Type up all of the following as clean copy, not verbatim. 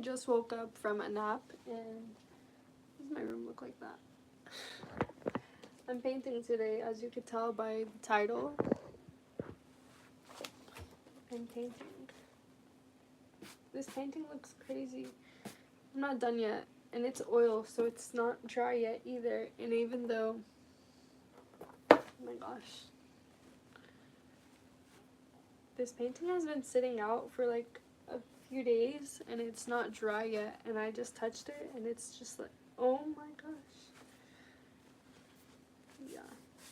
just woke up from a nap, and does my room look like that? I'm painting today, as you could tell by the title. I'm painting. This painting looks crazy. I'm not done yet, and it's oil, so it's not dry yet either. And even though, oh my gosh, this painting has been sitting out for like a few days, and it's not dry yet, and I just touched it, and it's just like, oh my gosh. Yeah,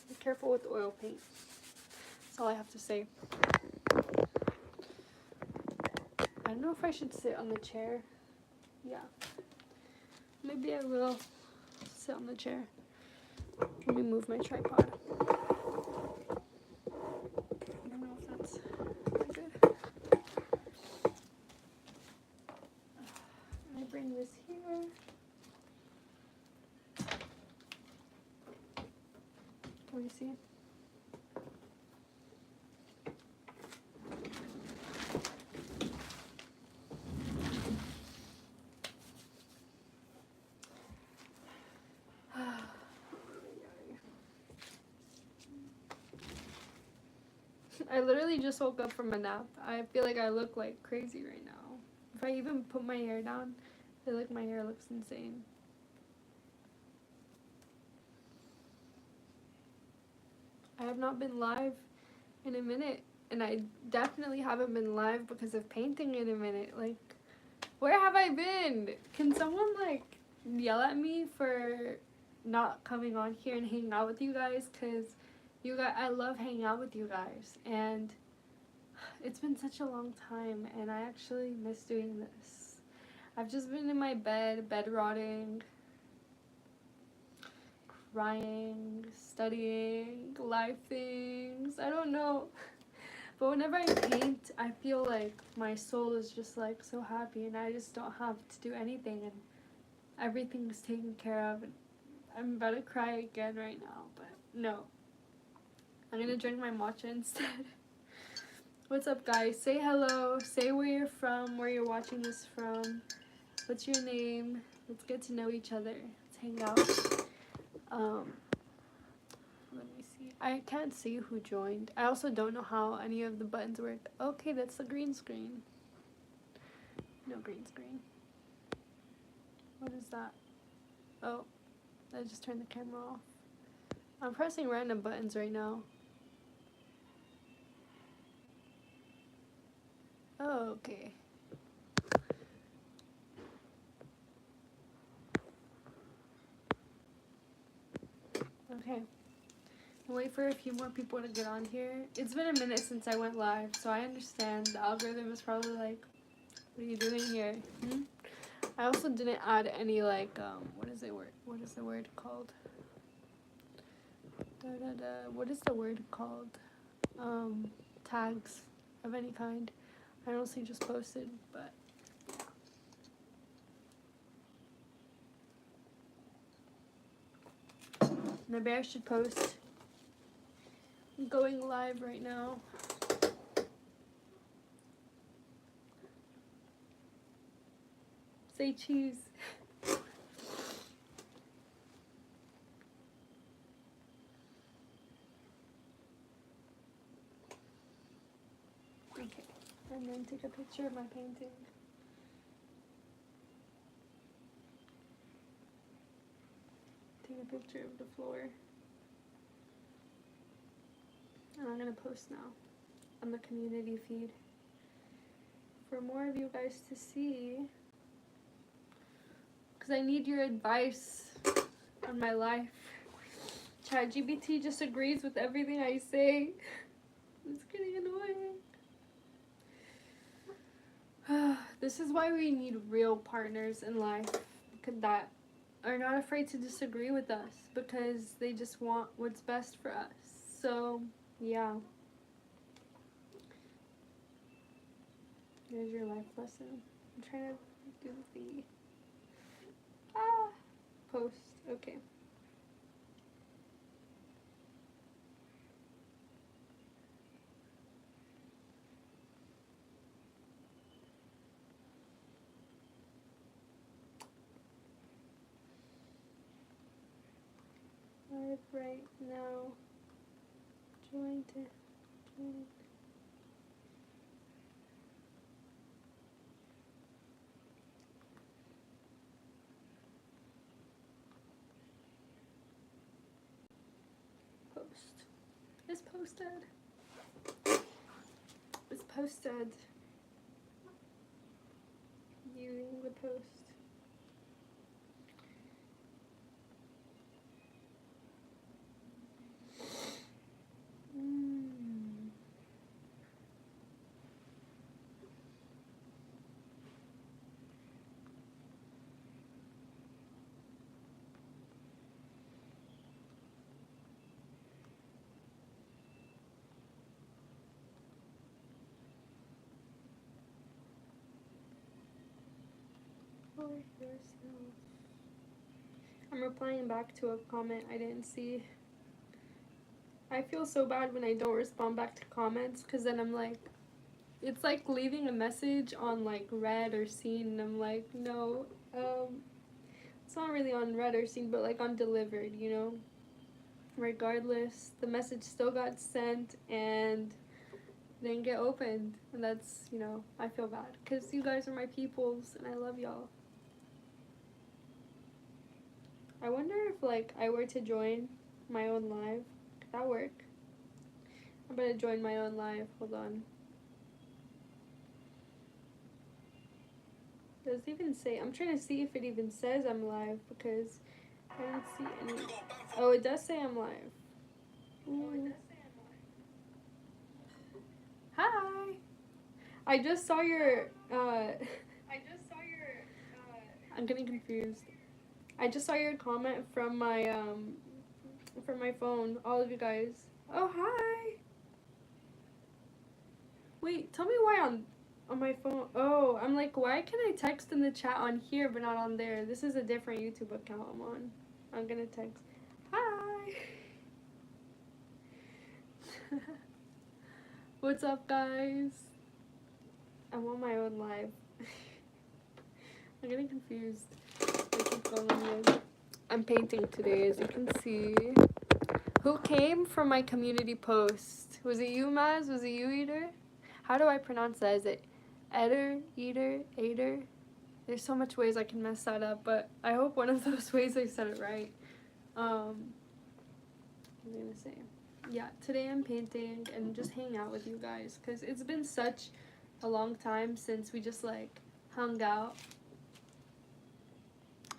be careful with oil paint. That's all I have to say. I don't know if I should sit on the chair. Yeah, maybe I will sit on the chair. Let me move my tripod. I don't know if that's good. I bring this here. Can we see? I literally just woke up from a nap. I feel like I look like crazy right now. If I even put my hair down, I feel like my hair looks insane. I have not been live in a minute, and I definitely haven't been live because of painting in a minute. Like, where have I been? Can someone, like, yell at me for not coming on here and hanging out with you guys? Because you guys, I love hanging out with you guys, and it's been such a long time, and I actually miss doing this. I've just been in my bed rotting, crying, studying, life things, I don't know. But whenever I paint, I feel like my soul is just like so happy, and I just don't have to do anything, and everything's taken care of. And I'm about to cry again right now, but no. I'm gonna drink my matcha instead. What's up, guys? Say hello. Say where you're from, where you're watching this from. What's your name? Let's get to know each other. Let's hang out. Let me see. I can't see who joined. I also don't know how any of the buttons work. Okay, that's the green screen. No green screen. What is that? Oh, I just turned the camera off. I'm pressing random buttons right now. Oh, okay. Okay. I'll wait for a few more people to get on here. It's been a minute since I went live, so I understand the algorithm is probably like, what are you doing here? I also didn't add any, like, what is the word called? What is the word called? Tags of any kind. I honestly just posted, but yeah. Maybe I should post. I'm going live right now. Say cheese. Okay, and then take a picture of my painting. Take a picture of the floor. And I'm gonna post now on the community feed for more of you guys to see. Because I need your advice on my life. ChatGPT just agrees with everything I say. It's getting annoying. This is why we need real partners in life that are not afraid to disagree with us, because they just want what's best for us. So, yeah. There's your life lesson. I'm trying to do the thingy. Post. Okay. live right now. Join. Post. It's posted. It's posted. Viewing the post. For yourself. I'm replying back to a comment I didn't see. I feel so bad when I don't respond back to comments, because then I'm like, it's like leaving a message on like read or seen, and I'm like, no, it's not really on read or seen, but like on delivered, you know? Regardless, the message still got sent and didn't get opened, and that's, you know, I feel bad, because you guys are my peoples, and I love y'all. I wonder if, like, I were to join my own live, could that work? I'm gonna join my own live, hold on. Does it even say? I'm trying to see if it even says I'm live, because I don't see any. Oh, it does say I'm live. Ooh. Hi! I just saw your, I'm getting confused. I just saw your comment from my phone, all of you guys. Oh, hi! Wait, tell me why on my phone. Oh, I'm like, why can I text in the chat on here but not on there? This is a different YouTube account I'm on. I'm gonna text. Hi! What's up, guys? I'm on my own live. I'm getting confused. I keep going with. I'm painting today, as you can see. Who came from my community post? Was it you, Maz? Was it you, Eater? How do I pronounce that? Is it Eder, Eater, Ader? There's so much ways I can mess that up, but I hope one of those ways I said it right. I'm gonna say, yeah, today I'm painting and just hanging out with you guys, because it's been such a long time since we just, like, hung out.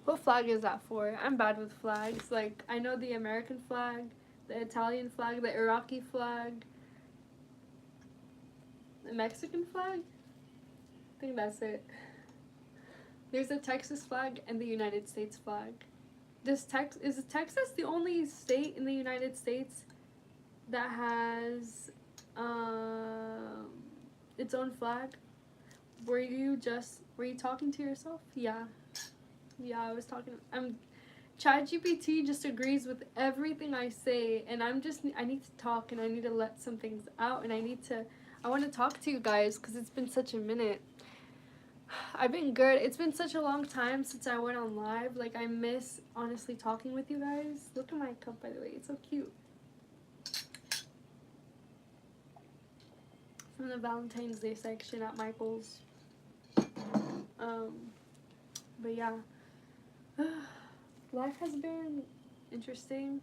What flag is that for? I'm bad with flags. Like, I know the American flag, the Italian flag, the Iraqi flag, the Mexican flag? I think that's it. There's the Texas flag and the United States flag. Is Texas the only state in the United States that has its own flag? Were you talking to yourself? Yeah, I was talking. ChatGPT just agrees with everything I say, and I need to talk, and I need to let some things out, and I want to talk to you guys, because it's been such a minute. I've been good. It's been such a long time since I went on live. Like, I miss, honestly, talking with you guys. Look at my cup, by the way. It's so cute. From the Valentine's Day section at Michael's. But yeah. Life has been interesting.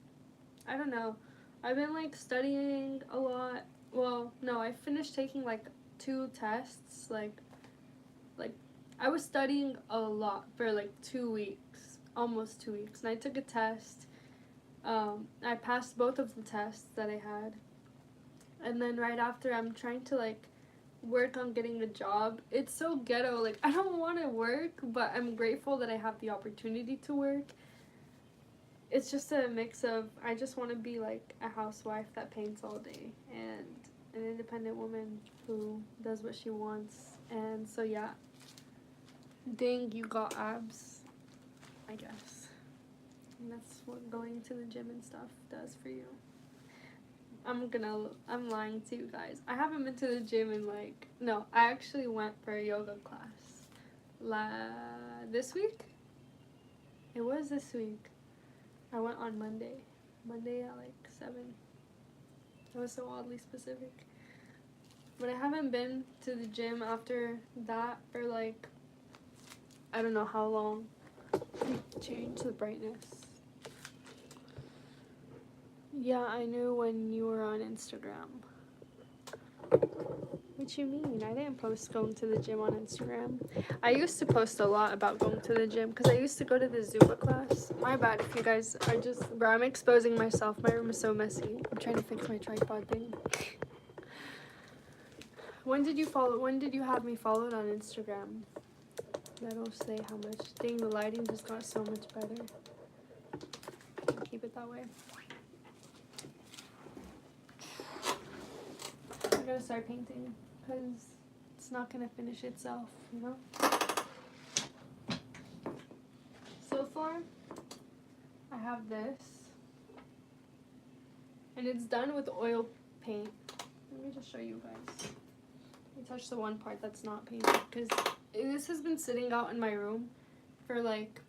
I don't know. I've been, like, studying a lot. Well, no, I finished taking, like, 2 tests, like I was studying a lot for like 2 weeks, almost 2 weeks, and I took a test. I passed both of the tests that I had, and then right after I'm trying to like work on getting a job. It's so ghetto, like I don't want to work, but I'm grateful that I have the opportunity to work. It's just a mix of I just want to be like a housewife that paints all day and an independent woman who does what she wants. And so yeah, dang, you got abs, I guess. And that's what going to the gym and stuff does for you. I'm lying to you guys. I haven't been to the gym in no, I actually went for a yoga class this week? It was this week. I went on Monday. Monday at like 7. It was so oddly specific. But I haven't been to the gym after that for like, I don't know how long. Change the brightness. Yeah, I knew when you were on Instagram. What you mean? I didn't post going to the gym on Instagram. I used to post a lot about going to the gym because I used to go to the Zumba class. My bad if you guys are just... Bro, I'm exposing myself. My room is so messy. I'm trying to fix my tripod thing. When did you have me followed on Instagram? That'll say how much. Dang, the lighting just got so much better. Keep it that way. I gotta start painting because it's not gonna finish itself, you know? So far, I have this. And it's done with oil paint. Let me just show you guys. Let me touch the one part that's not painted because this has been sitting out in my room for like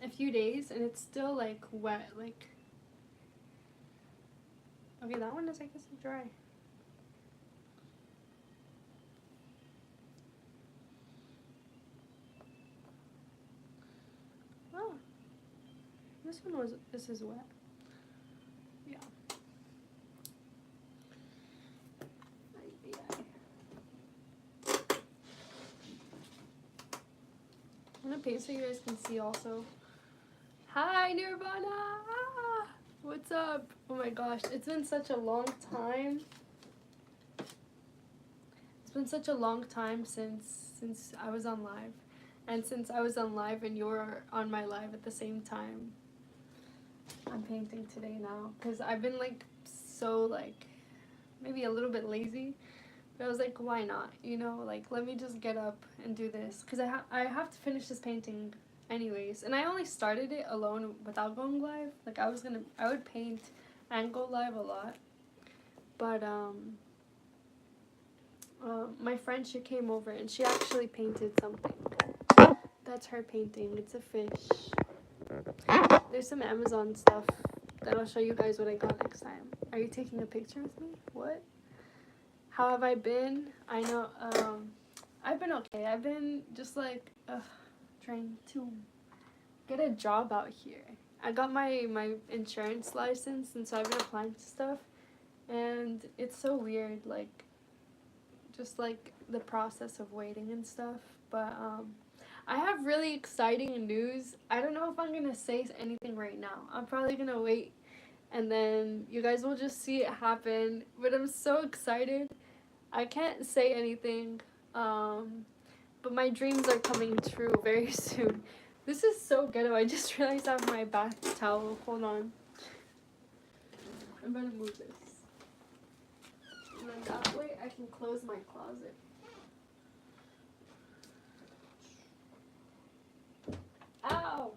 a few days and it's still like wet. Like, okay, that one is I guess dry. Oh, this is wet. Yeah. I'm gonna paint so you guys can see also. Hi, Nirvana! Ah, what's up? Oh my gosh, it's been such a long time. It's been such a long time since I was on live. And since I was on live and you're on my live at the same time. I'm painting today now. Because I've been like so like maybe a little bit lazy. But I was like, why not? You know, like let me just get up and do this. Because I have to finish this painting anyways. And I only started it alone without going live. Like I would paint and go live a lot. But my friend, she came over and she actually painted something. That's her painting. It's a fish. There's some Amazon stuff that I'll show you guys what I got next time. Are you taking a picture with me? What? How have I been? I know, I've been okay. I've been just like, trying to get a job out here. I got my insurance license and so I've been applying to stuff. And it's so weird, like, just like the process of waiting and stuff. But, I have really exciting news. I don't know if I'm gonna say anything right now. I'm probably gonna wait and then you guys will just see it happen. But I'm so excited. I can't say anything. But my dreams are coming true very soon. This is so ghetto. I just realized I have my bath towel. Hold on. I'm gonna move this. And then that way I can close my closet. Ow!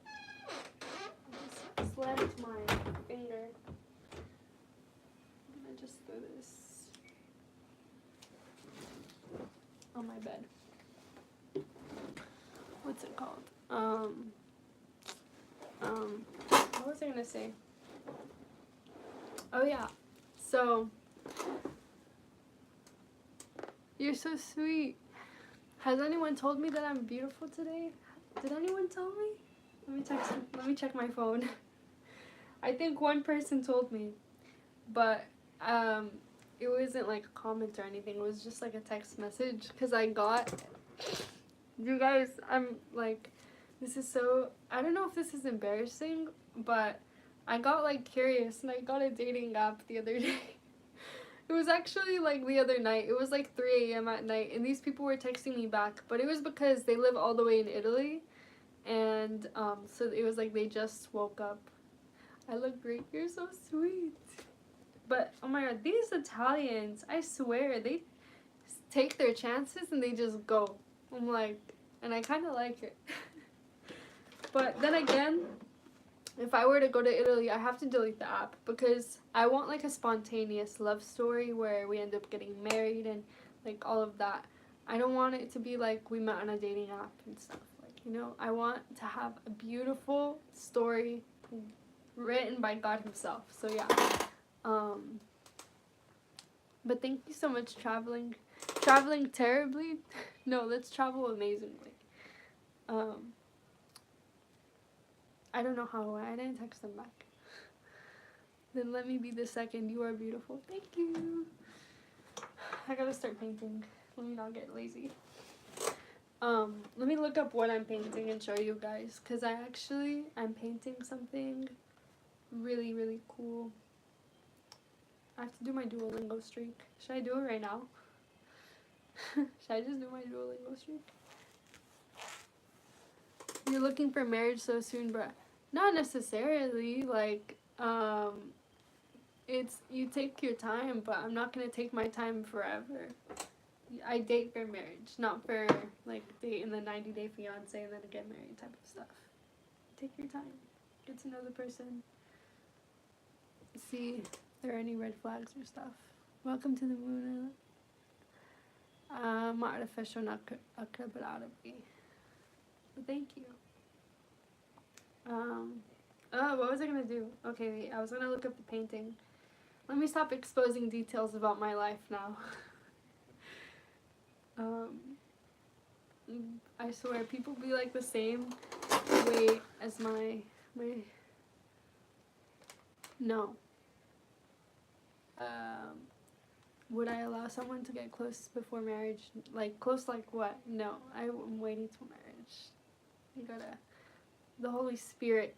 I just slammed my finger. I just threw this on my bed. What's it called? What was I gonna say? Oh yeah. So you're so sweet. Has anyone told me that I'm beautiful today? Did anyone tell me? Let me check my phone. I think one person told me, but it wasn't like a comment or anything. It was just like a text message because I got, you guys, I'm like, this is so, I don't know if this is embarrassing, but I got like curious and I got a dating app the other day. It was actually like the other night. It was like 3 a.m. at night and these people were texting me back, but it was because they live all the way in Italy and so it was like they just woke up. I look great. You're so sweet. But oh my god, these Italians, I swear, they take their chances and they just go. I'm like, and I kind of like it. But then again, if I were to go to Italy, I have to delete the app because I want like a spontaneous love story where we end up getting married and like all of that. I don't want it to be like we met on a dating app and stuff. Like, you know, I want to have a beautiful story written by God himself. So yeah. But thank you so much, traveling terribly. No, let's travel amazingly. I don't know how. I didn't text them back. Then let me be the second. You are beautiful. Thank you. I gotta start painting. Let me not get lazy. Let me look up what I'm painting and show you guys, because I'm painting something really, really cool. I have to do my Duolingo streak. Should I do it right now? Should I just do my Duolingo streak? You're looking for marriage so soon, but not necessarily. Like, it's, you take your time, but I'm not gonna take my time forever. I date for marriage, not for like date in the 90-day fiance and then get married type of stuff. Take your time, get to know the person, see if there are any red flags or stuff. Welcome to the moon. Artificial nakabalabi. But thank you. What was I gonna do? Okay, wait, I was gonna look up the painting. Let me stop exposing details about my life now. I swear, people be like the same way as my no. Would I allow someone to get close before marriage? Like, close like what? No, I'm waiting till marriage. You gotta, the Holy Spirit,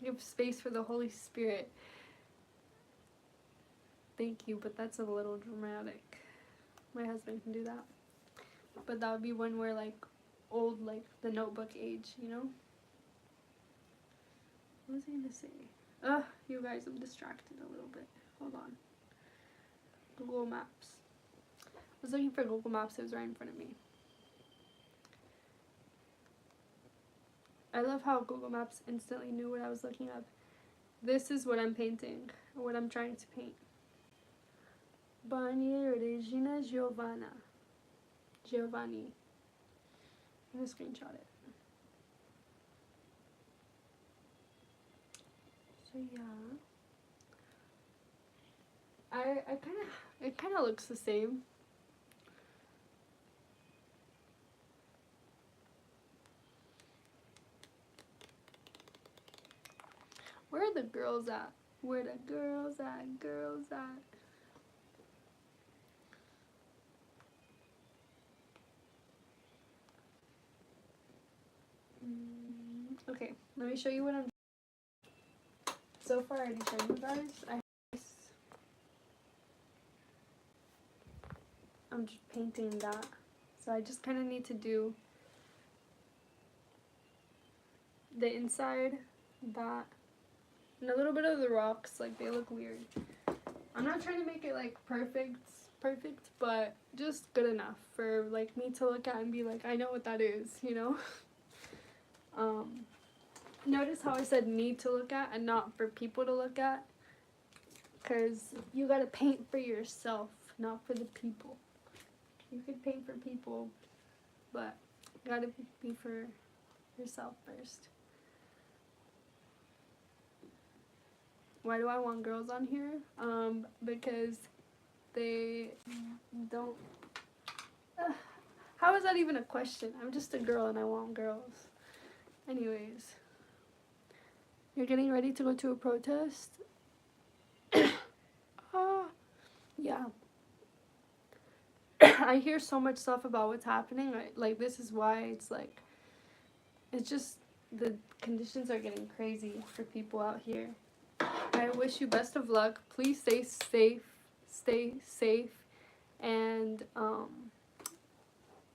give space for the Holy Spirit. Thank you, but that's a little dramatic. My husband can do that. But that would be when we're like old, like the Notebook age, you know? What was I gonna say? You guys, I'm distracted a little bit. Hold on. Google Maps. I was looking for Google Maps, it was right in front of me. I love how Google Maps instantly knew what I was looking up. This is what I'm painting, or what I'm trying to paint. Barnier Regina Giovanni. I'm gonna screenshot it. So yeah, it kind of looks the same. Where are the girls at? Where the girls at? Girls at? Okay, let me show you what I'm. So far, I already showed you guys. I'm just painting that, so I just kind of need to do the inside, that, and a little bit of the rocks. Like, they look weird. I'm not trying to make it like perfect, but just good enough for like me to look at and be like, I know what that is, you know. Notice how I said need to look at and not for people to look at, because you gotta paint for yourself, not for the people. You could paint for people, but you gotta be for yourself first. Why do I want girls on here? Because they don't. How is that even a question? I'm just a girl and I want girls. Anyways, you're getting ready to go to a protest? Yeah. I hear so much stuff about what's happening. Like, this is why it's like, it's just, the conditions are getting crazy for people out here. I wish you best of luck. Please stay safe, and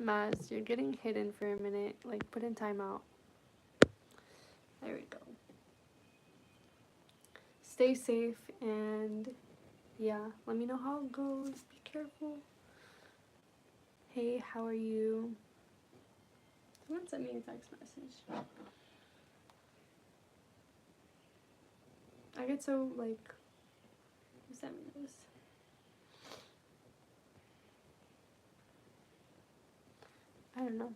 Maz, you're getting hidden for a minute. Like, put in timeout. There we go. Stay safe, and yeah, let me know how it goes. Be careful. Hey, how are you? Someone sent me a text message. I get so, like, who sent me this? I don't know.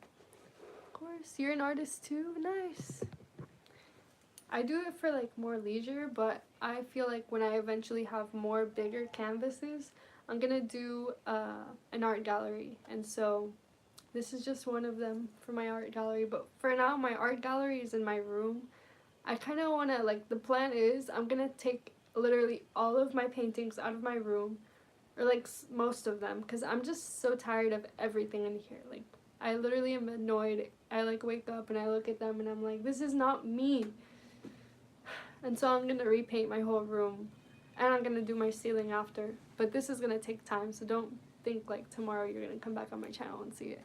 Of course, you're an artist too? Nice. I do it for like more leisure, but I feel like when I eventually have more bigger canvases, I'm gonna do an art gallery. And so this is just one of them for my art gallery. But for now, my art gallery is in my room. I kind of want to, like, the plan is I'm gonna take literally all of my paintings out of my room, or like most of them, because I'm just so tired of everything in here. Like, I literally am annoyed. I like wake up and I look at them and I'm like, this is not me. And so I'm gonna repaint my whole room, and I'm gonna do my ceiling after. But this is gonna take time, so don't think like tomorrow you're gonna come back on my channel and see it.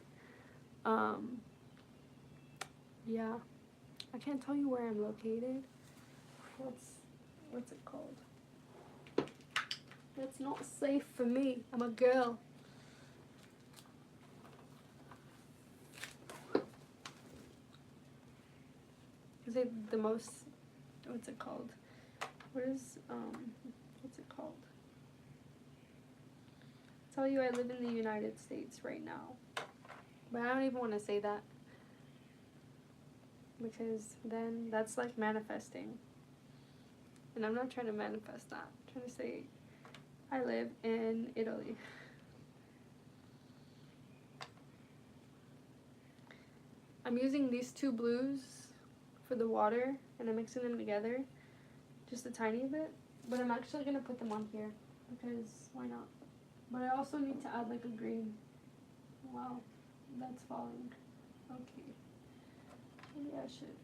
Yeah, I can't tell you where I'm located. What's it called? It's not safe for me. I'm a girl. Is it the most? What's it called? What's it called? Tell you I live in the United States right now, but I don't even want to say that, because then that's like manifesting, and I'm not trying to manifest that. I'm trying to say I live in Italy. I'm using these two blues for the water, and I'm mixing them together just a tiny bit, but I'm actually going to put them on here because why not? But I also need to add like a green. Wow, that's falling. Okay, maybe I should.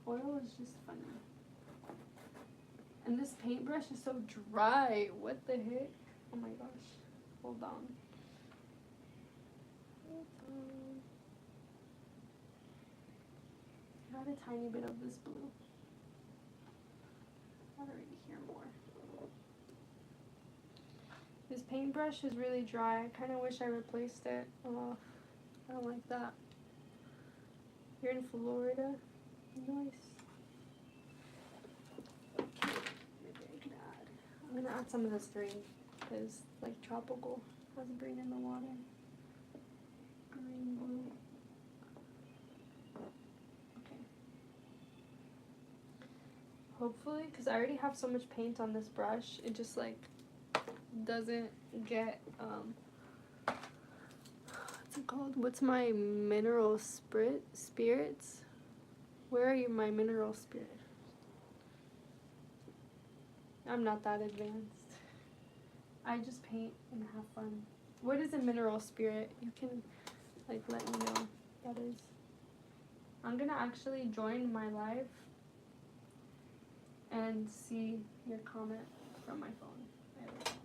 Oil is just funny. And this paintbrush is so dry. What the heck? Oh my gosh. Hold on. Add a tiny bit of this blue. Add it right here more. This paintbrush is really dry. I kind of wish I replaced it. Oh, I don't like that. You're in Florida? Nice. Maybe I could add. I'm gonna add some of this green because, like, tropical has green in the water. Green, blue. Okay. Hopefully, because I already have so much paint on this brush, it just like doesn't get what's it called? What's my mineral spirits? Where are you, my mineral spirit? I'm not that advanced. I just paint and have fun. What is a mineral spirit? You can like let me know what that is. I'm gonna actually join my live and see your comment from my phone. I have a phone.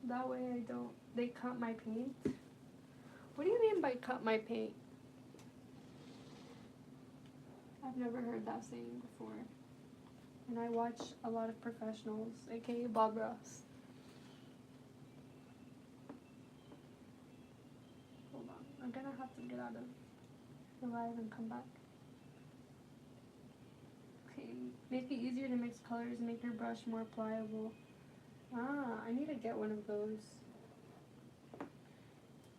That way I don't, they cut my paint. What do you mean by cut my paint? I've never heard that saying before. And I watch a lot of professionals, aka Bob Ross. Hold on, I'm gonna have to get out of the live and come back. Okay, make it easier to mix colors and make your brush more pliable. Ah, I need to get one of those.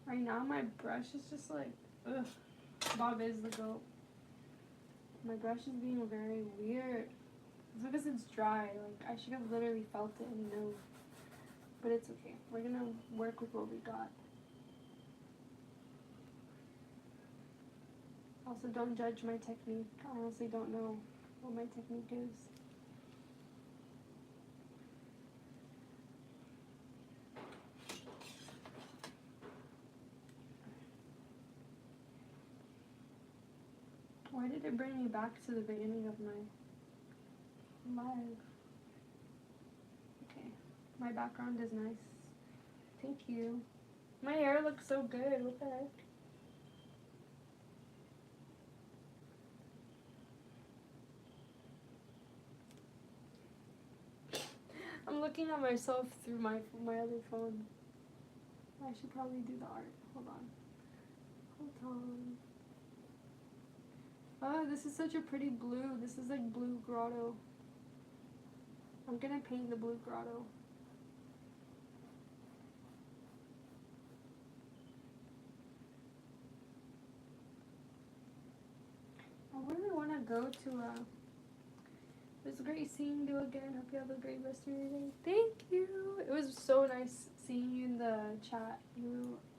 Right now my brush is just like, ugh. Bob is the GOAT. My brush is being very weird. It's because it's dry. Like, I should have literally felt it and known. But it's okay. We're gonna work with what we got. Also, don't judge my technique. I honestly don't know what my technique is. Why did it bring me back to the beginning of my live? Okay, my background is nice. Thank you. My hair looks so good. What the heck? I'm looking at myself through my other phone. I should probably do the art. Hold on. Hold on. Oh, this is such a pretty blue. This is like blue grotto. I'm gonna paint the blue grotto. I really want go to it was great seeing you again. Hope you have a great rest of your day. Thank you. It was so nice seeing you in the chat.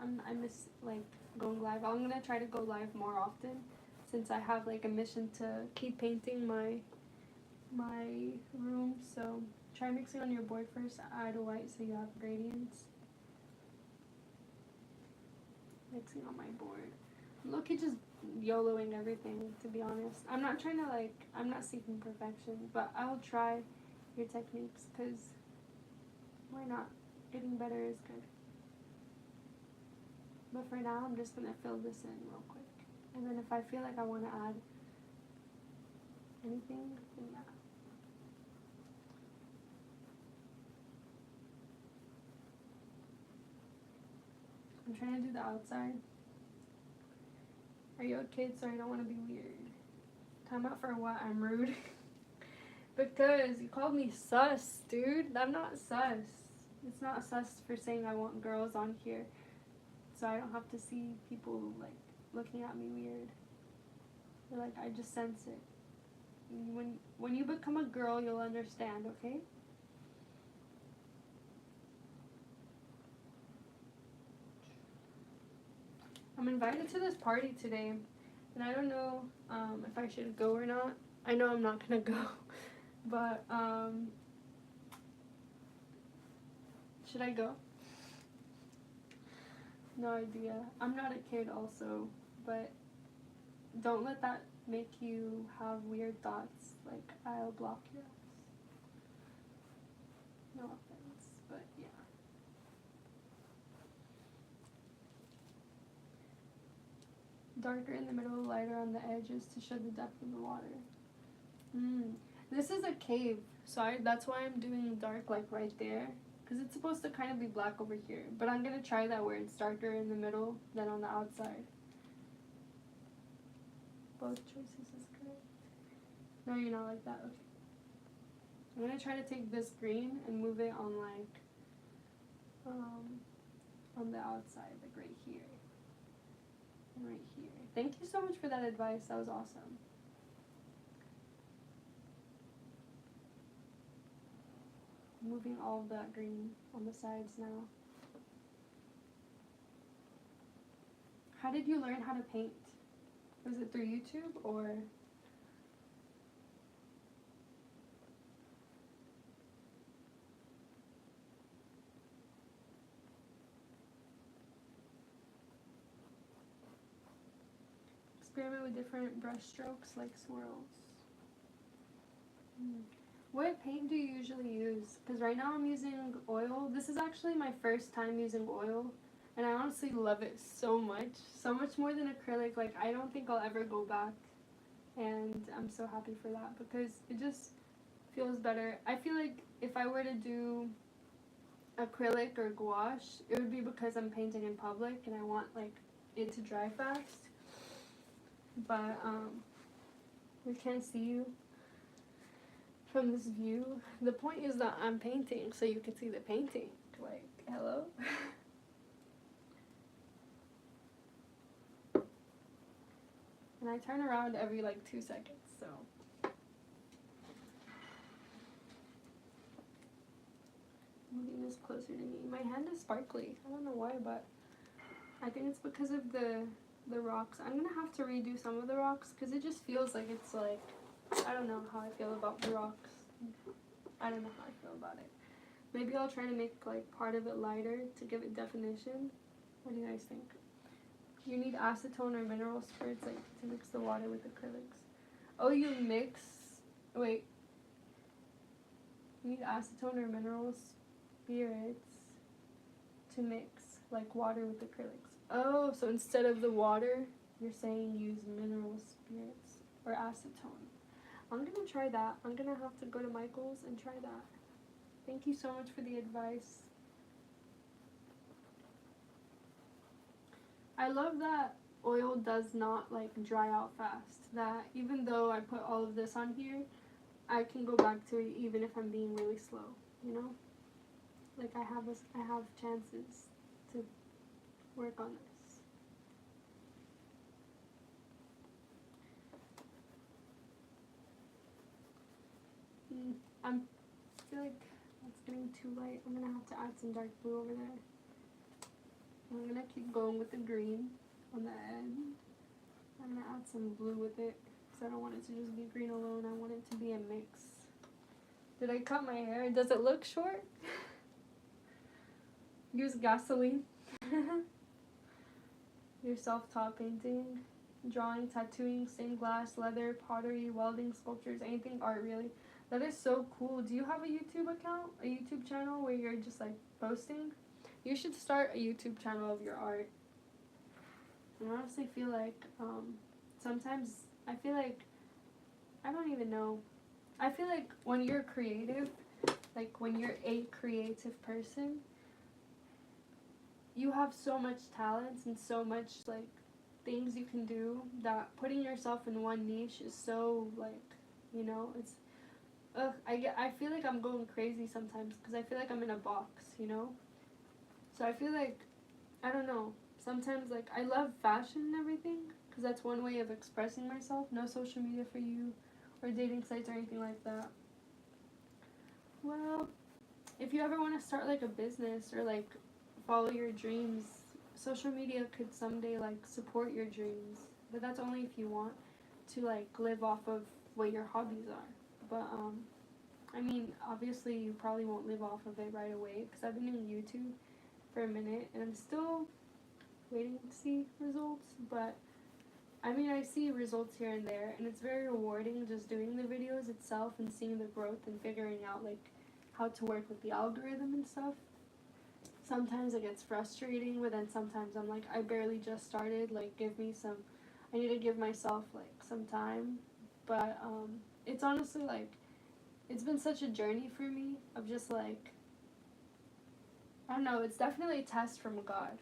I miss like going live. I'm gonna try to go live more often since I have like a mission to keep painting my room. So try mixing on your board first. Add a white so you have gradients. Mixing on my board. Look at just YOLOing everything, to be honest. I'm not trying to I'm not seeking perfection, but I'll try your techniques because why not? Getting better is good. But for now, I'm just going to fill this in real quick. And then if I feel like I want to add anything, then yeah. I'm trying to do the outside. Are you okay? Sorry, I don't want to be weird. Time out for what? I'm rude. Because you called me sus, dude. I'm not sus. It's not sus for saying I want girls on here. So I don't have to see people, like, looking at me weird. Or, like, I just sense it. When you become a girl, you'll understand, okay? I'm invited to this party today, and I don't know if I should go or not. I know I'm not gonna go, but should I go? No idea. I'm not a kid also, but don't let that make you have weird thoughts, like I'll block your ass. No offense, but yeah. Darker in the middle, lighter on the edges to show the depth of the water. This is a cave, so that's why I'm doing dark like right there, because it's supposed to kind of be black over here. But I'm going to try that where it's darker in the middle than on the outside. Both choices is correct. No, you're not like that. Okay. I'm going to try to take this green and move it on like, on the outside, like right here. And right here. Thank you so much for that advice. That was awesome. Moving all of that green on the sides now. How did you learn how to paint? Was it through YouTube or? Experiment with different brush strokes like swirls. What paint do you usually use? Because right now I'm using oil. This is actually my first time using oil, and I honestly love it so much more than acrylic. Like, I don't think I'll ever go back, and I'm so happy for that because it just feels better. I feel like if I were to do acrylic or gouache, it would be because I'm painting in public and I want like it to dry fast. But we can't see you from this view. The point is that I'm painting so you can see the painting. Like, hello? And I turn around every like 2 seconds, so. Moving this closer to me. My hand is sparkly. I don't know why, but I think it's because of the rocks. I'm gonna have to redo some of the rocks because it just feels like it's like, I don't know how I feel about the rocks. I don't know how I feel about it. Maybe I'll try to make like part of it lighter to give it definition. What do you guys think? You need acetone or mineral spirits like to mix the water with acrylics. Oh, you mix, wait. You need acetone or mineral spirits to mix like water with acrylics. Oh, so instead of the water, you're saying use mineral spirits or acetone. I'm gonna try that. I'm gonna have to go to Michael's and try that. Thank you so much for the advice. I love that oil does not like dry out fast. That even though I put all of this on here, I can go back to it even if I'm being really slow, you know? Like I have chances to work on this. I feel like it's getting too light. I'm gonna have to add some dark blue over there. I'm gonna keep going with the green on the end. I'm gonna add some blue with it because I don't want it to just be green alone. I want it to be a mix. Did I cut my hair? Does it look short? Use gasoline. Your self-taught painting, drawing, tattooing, stained glass, leather, pottery, welding, sculptures, anything art really. That is so cool. Do you have a YouTube account? A YouTube channel where you're just like posting? You should start a YouTube channel of your art. I honestly feel like sometimes I feel like I don't even know. I feel like when you're creative, like when you're a creative person, you have so much talents and so much like things you can do that putting yourself in one niche is so like, you know, it's I feel like I'm going crazy sometimes because I feel like I'm in a box, you know? So I feel like, I don't know, sometimes like I love fashion and everything because that's one way of expressing myself. No social media for you or dating sites or anything like that. Well, if you ever want to start like a business or like follow your dreams, social media could someday like support your dreams, but that's only if you want to like live off of what your hobbies are. But I mean, obviously you probably won't live off of it right away because I've been doing YouTube for a minute and I'm still waiting to see results, but I mean, I see results here and there, and it's very rewarding just doing the videos itself and seeing the growth and figuring out like how to work with the algorithm and stuff. Sometimes it gets frustrating, but then sometimes I'm like, I barely just started, like I need to give myself like some time. But it's honestly like, it's been such a journey for me of just like, I don't know, it's definitely a test from God.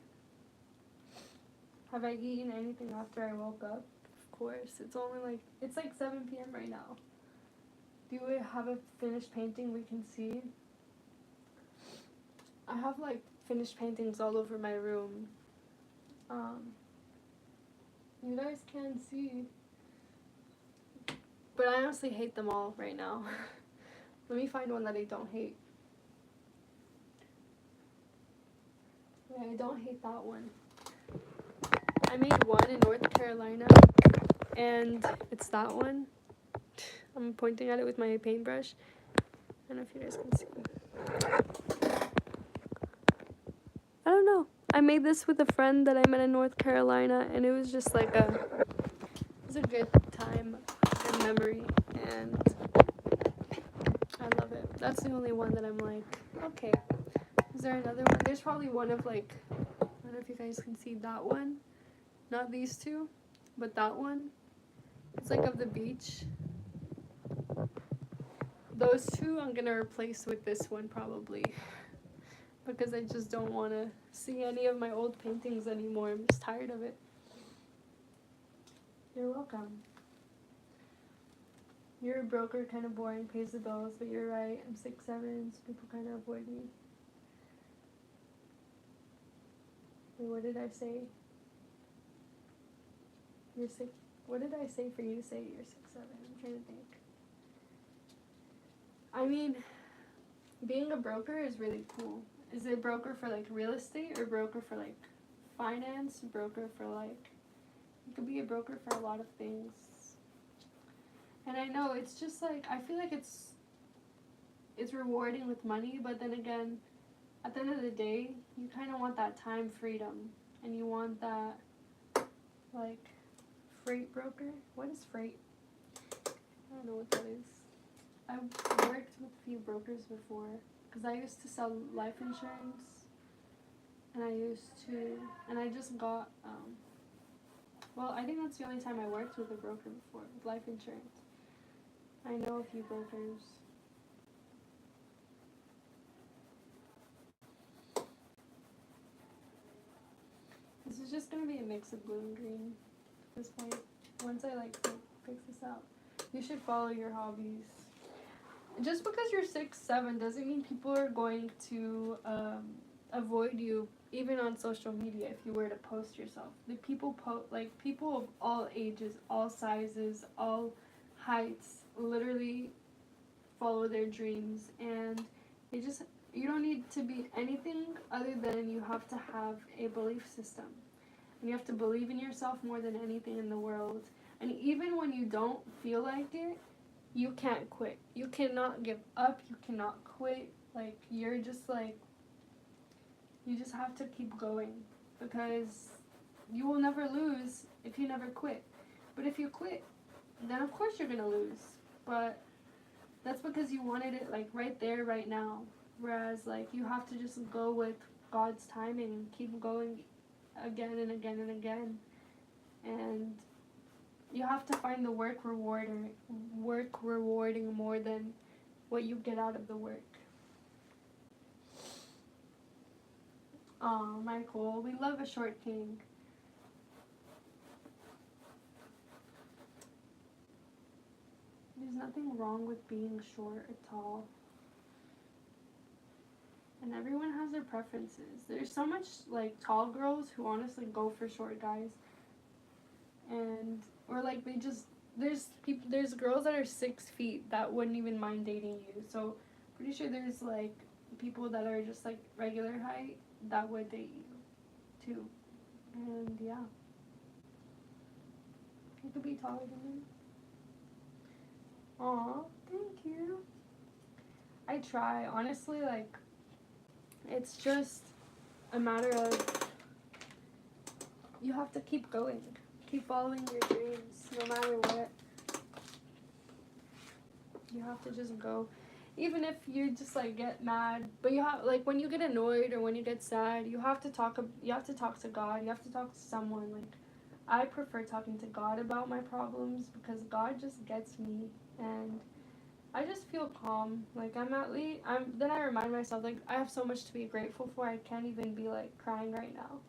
Have I eaten anything after I woke up? Of course. It's like 7 p.m. right now. Do we have a finished painting we can see? I have like finished paintings all over my room. You guys can see. But I honestly hate them all right now. Let me find one that I don't hate. Yeah, I don't hate that one. I made one in North Carolina, and it's that one. I'm pointing at it with my paintbrush. I don't know if you guys can see. I don't know. I made this with a friend that I met in North Carolina, and it was just like it was a good time and memory, and I love it. That's the only one that I'm like, okay. Is there another one? There's probably one of like, I don't know if you guys can see that one. Not these two, but that one. It's like of the beach. Those two I'm gonna replace with this one probably. Because I just don't want to see any of my old paintings anymore. I'm just tired of it. You're welcome. You're a broker, kind of boring, pays the bills, but you're right. I'm 6'7", so people kind of avoid me. Wait, what did I say? You're 6. What did I say for you to say you're 6'7"? I'm trying to think. I mean, being a broker is really cool. Is it broker for like real estate or broker for like finance? Broker for like, you could be a broker for a lot of things. And I know it's just like, I feel like it's rewarding with money, but then again, at the end of the day, you kind of want that time freedom, and you want that like freight broker. What is freight? I don't know what that is. I've worked with a few brokers before because I used to sell life insurance, and I just got, well, I think that's the only time I worked with a broker before, with life insurance. I know a few brokers. This is just going to be a mix of blue and green at this point, once I like fix this out. You should follow your hobbies. Just because you're 6'7" doesn't mean people are going to avoid you, even on social media, if you were to post yourself. The people people of all ages, all sizes, all heights, literally follow their dreams, and you don't need to be anything other than you have to have a belief system. And you have to believe in yourself more than anything in the world. And even when you don't feel like it, you can't quit. You cannot give up. You cannot quit. Like, you're just like, you just have to keep going, because you will never lose if you never quit. But if you quit, then of course you're going to lose. But that's because you wanted it, like, right there, right now. Whereas, like, you have to just go with God's timing and keep going again and again and again. And you have to find the work rewarding more than what you get out of the work. Oh, Michael, we love a short king. There's nothing wrong with being short or tall. And everyone has their preferences. There's so much, like, tall girls who honestly go for short guys. And, or like, there's girls that are 6 feet that wouldn't even mind dating you. So, pretty sure there's, like, people that are just, like, regular height that would date you, too. And, yeah. You could be taller than me. Aw, thank you. I try. Honestly, like, it's just a matter of, you have to keep going. Keep following your dreams, no matter what. You have to just go. Even if you just, like, get mad, but you have, like, when you get annoyed or when you get sad, you have to talk to God. You have to talk to someone. Like, I prefer talking to God about my problems, because God just gets me, and I just feel calm. Like, then I remind myself, like, I have so much to be grateful for. I can't even be, like, crying right now.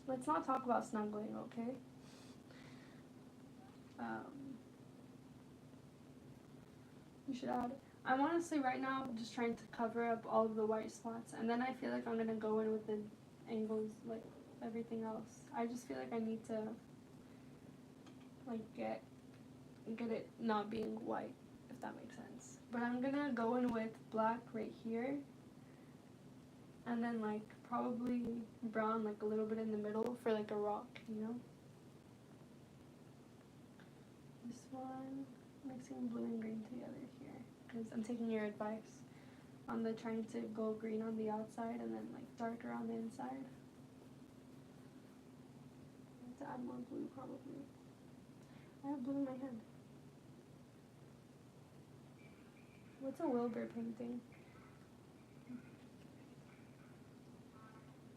Let's not talk about snuggling, okay? You should add. I'm honestly right now just trying to cover up all of the white spots, and then I feel like I'm gonna go in with the angles, like everything else. I just feel like I need to, like, get it not being white, if that makes sense. But I'm gonna go in with black right here, and then, like, probably brown, like, a little bit in the middle for, like, a rock, you know? This one, mixing blue and green together here, because I'm taking your advice on the trying to go green on the outside and then, like, darker on the inside. I have to add more blue, probably. I have blue in my hand. What's a Wilbur painting?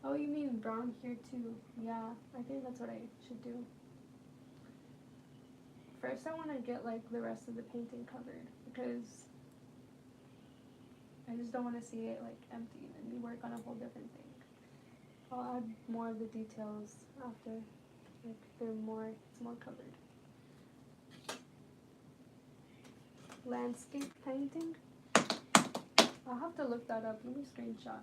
Oh, you mean brown here too? Yeah, I think that's what I should do. First, I want to get, like, the rest of the painting covered, because I just don't want to see it, like, empty and then work on a whole different thing. I'll add more of the details after, like, it's more covered. Landscape painting? I'll have to look that up. Let me screenshot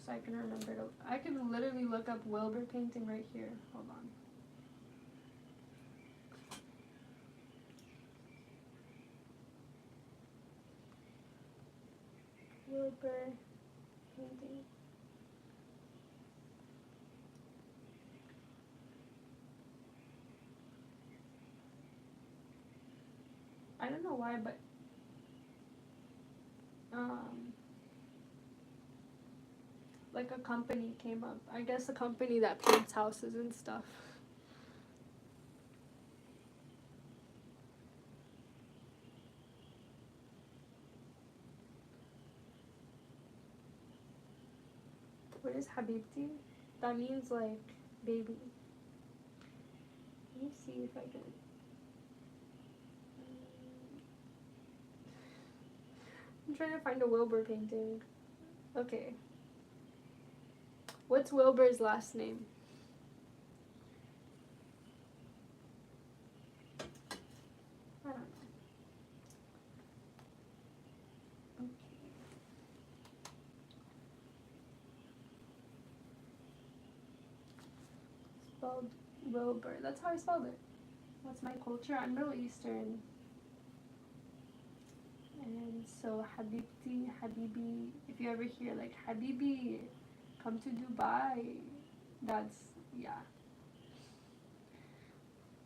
so I can remember it. I could literally look up Wilbur painting right here. Hold on. Wilbur painting. I don't know why, but like, a company came up. I guess a company that paints houses and stuff. What is Habibti? That means, like, baby. Let me see if I can. I'm trying to find a Wilbur painting. Okay. What's Wilbur's last name? I don't know. Okay. Spelled Wilbur. That's how I spelled it. what's my culture? I'm Middle Eastern. And so Habibti, Habibi, if you ever hear like Habibi, come to Dubai, that's, yeah.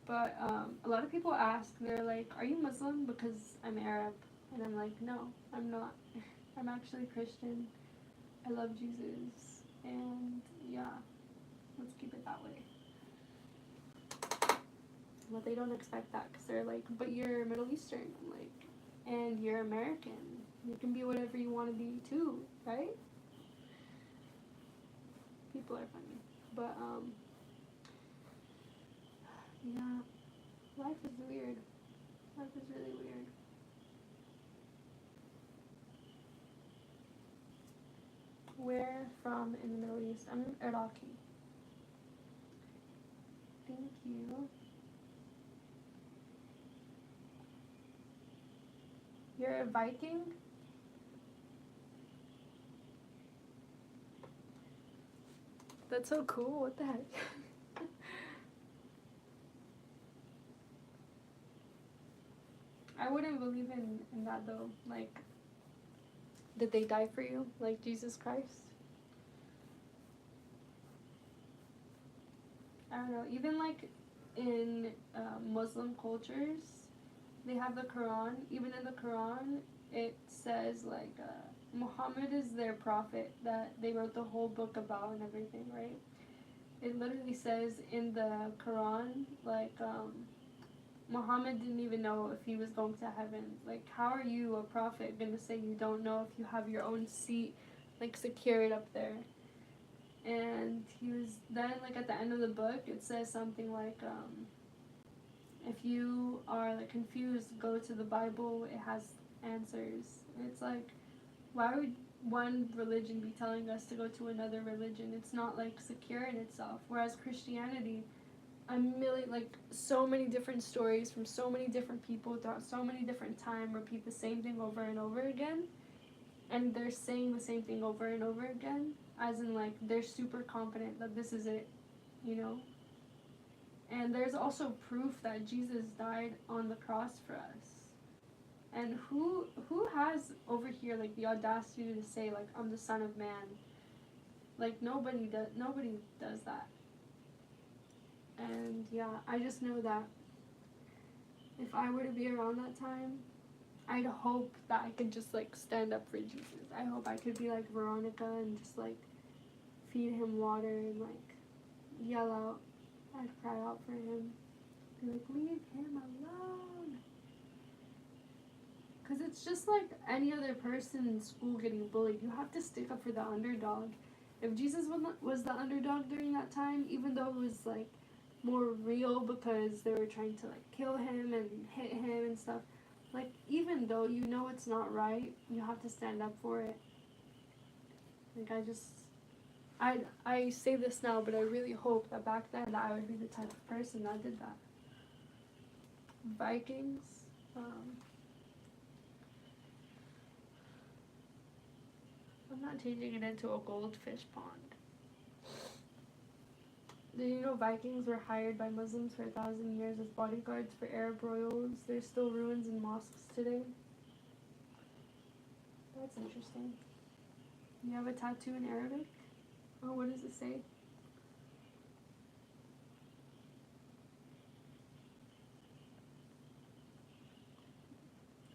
But a lot of people ask, they're like, are you Muslim? Because I'm Arab. And I'm like, no, I'm not. I'm actually Christian. I love Jesus. And yeah, let's keep it that way. But they don't expect that because they're like, but you're Middle Eastern. I'm like, and you're American. You can be whatever you want to be too, right? People are funny. But yeah, life is weird. Life is really weird. Where from in the Middle East? I'm Iraqi. Thank you. You're a Viking? That's so cool. What the heck? I wouldn't believe in that though. Like, did they die for you? Like Jesus Christ? I don't know. Even like in Muslim cultures, they have the Quran. Even in the Quran, it says like Muhammad is their prophet that they wrote the whole book about and everything, right? It literally says in the Quran, like, Muhammad didn't even know if he was going to heaven. Like, how are you, a prophet, going to say you don't know if you have your own seat, like, secured up there? And he was, then, like, at the end of the book, it says something like, if you are, like, confused, go to the Bible, it has answers. And it's like, why would one religion be telling us to go to another religion? It's not, like, secure in itself. Whereas Christianity, a million, like, so many different stories from so many different people throughout so many different time repeat the same thing over and over again, and they're saying the same thing over and over again, as in, like, they're super confident that this is it, you know? And there's also proof that Jesus died on the cross for us. And who has over here, like, the audacity to say, like, I'm the Son of Man? Like, nobody does that. And yeah, I just know that if I were to be around that time, I'd hope that I could just like stand up for Jesus. I hope I could be like Veronica and just like feed him water and like yell out. I'd cry out for him. Be like, leave him alone. Because it's just like any other person in school getting bullied. You have to stick up for the underdog. If Jesus was the underdog during that time, even though it was like more real because they were trying to like kill him and hit him and stuff, like even though you know it's not right, you have to stand up for it. Like I say this now, but I really hope that back then that I would be the type of person that did that. Vikings, I'm not changing it into a goldfish pond. Did you know Vikings were hired by Muslims for 1,000 years as bodyguards for Arab royals? There's still ruins in mosques today. That's interesting. You have a tattoo in Arabic? Oh, what does it say?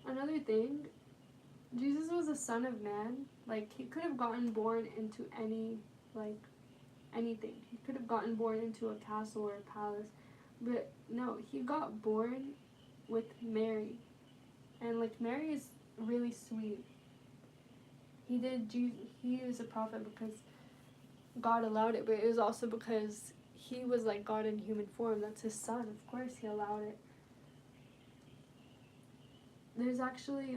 Another thing, Jesus was a son of man. Like, he could have gotten born into any, like, anything. He could have gotten born into a castle or a palace. But no, he got born with Mary. And, like, Mary is really sweet. He was a prophet because God allowed it, but it was also because he was, like, God in human form. That's his son. Of course he allowed it. There's actually,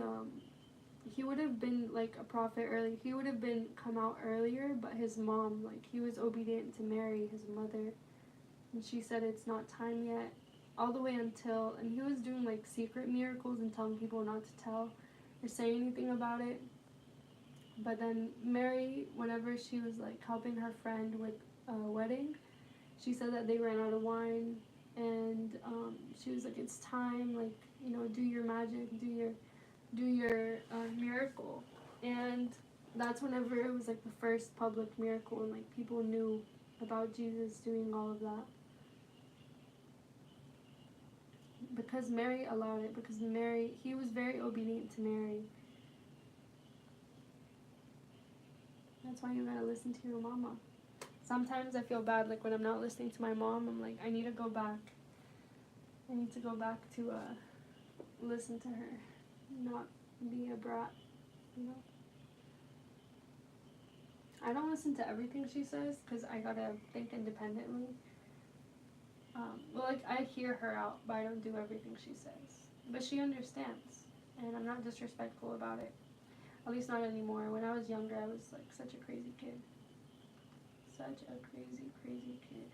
he would have been like a prophet early. He would have been come out earlier, but his mom, like, he was obedient to Mary, his mother, and she said it's not time yet, all the way until, and he was doing like secret miracles and telling people not to tell or say anything about it. But then Mary, whenever she was like helping her friend with a wedding, she said that they ran out of wine, and she was like, it's time, like, you know, do your magic, do your miracle. And that's whenever it was like the first public miracle, and like people knew about Jesus doing all of that, because Mary allowed it, because Mary, he was very obedient to Mary. That's why you gotta listen to your mama. Sometimes I feel bad, like when I'm not listening to my mom, I'm like, I need to go back. I need to go back to listen to her, not be a brat, you know? I don't listen to everything she says because I gotta think independently. Well, like, I hear her out, but I don't do everything she says. But she understands, and I'm not disrespectful about it. At least not anymore. When I was younger, I was like such a crazy kid. Such a crazy, crazy kid.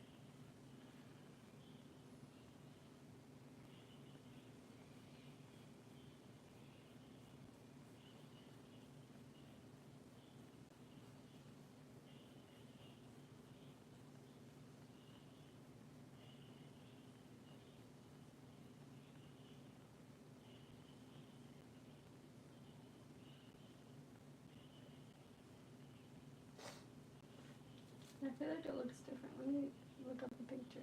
I feel like it looks different. Let me look up a picture.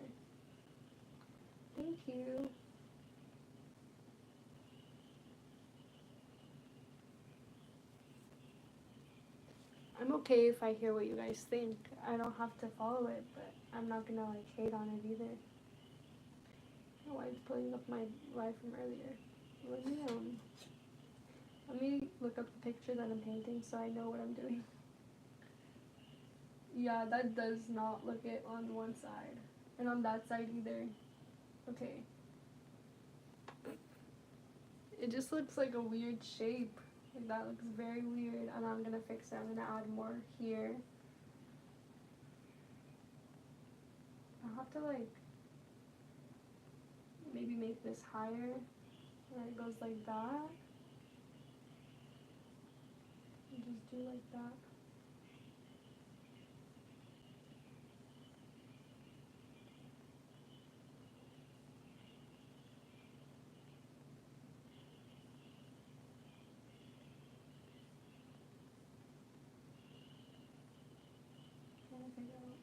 Thank you. I'm okay if I hear what you guys think. I don't have to follow it, but I'm not gonna like hate on it either. My wife's pulling up my live from earlier. Let me look up the picture that I'm painting so I know what I'm doing. Yeah, that does not look it on one side. And on that side either. Okay. It just looks like a weird shape. Like, that looks very weird. And I'm gonna fix it. I'm gonna add more here. I'll have to like maybe make this higher. Where it goes like that. And just do like that. Trying to figure out.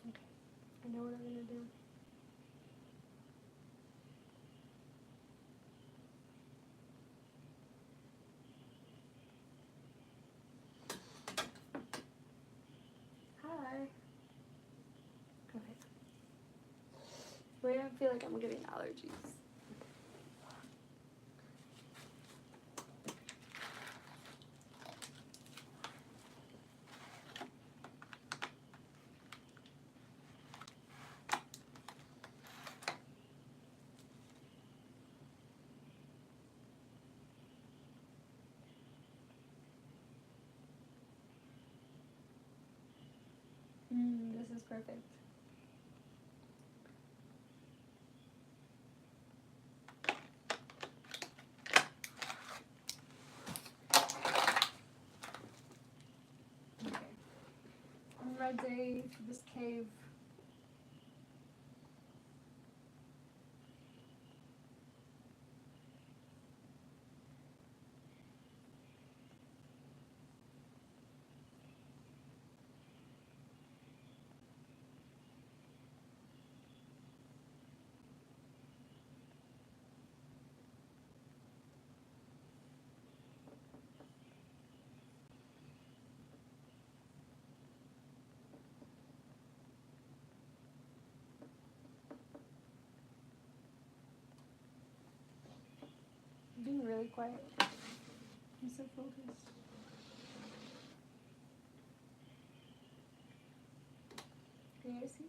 Okay. I know what I'm gonna do. Hi. Okay. Wait, I feel like I'm getting allergies. This is perfect. Okay. I'm ready for this cave. I'm being really quiet. I'm so focused. Can you guys see?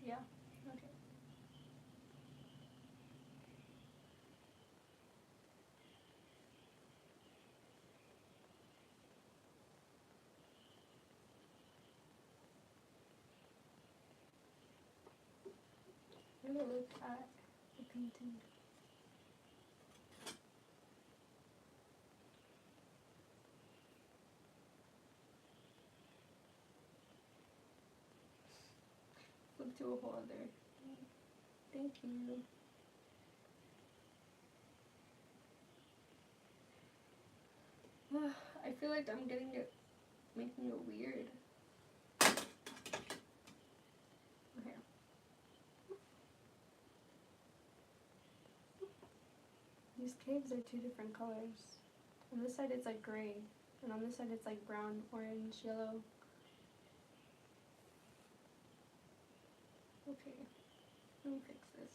Yeah? Okay. I'm gonna look at the painting. Flip to a whole other. Thank you. I feel like I'm getting it, making it weird. Okay. These caves are two different colors. On this side it's like gray, and on this side it's like brown, orange, yellow. Okay, let me fix this.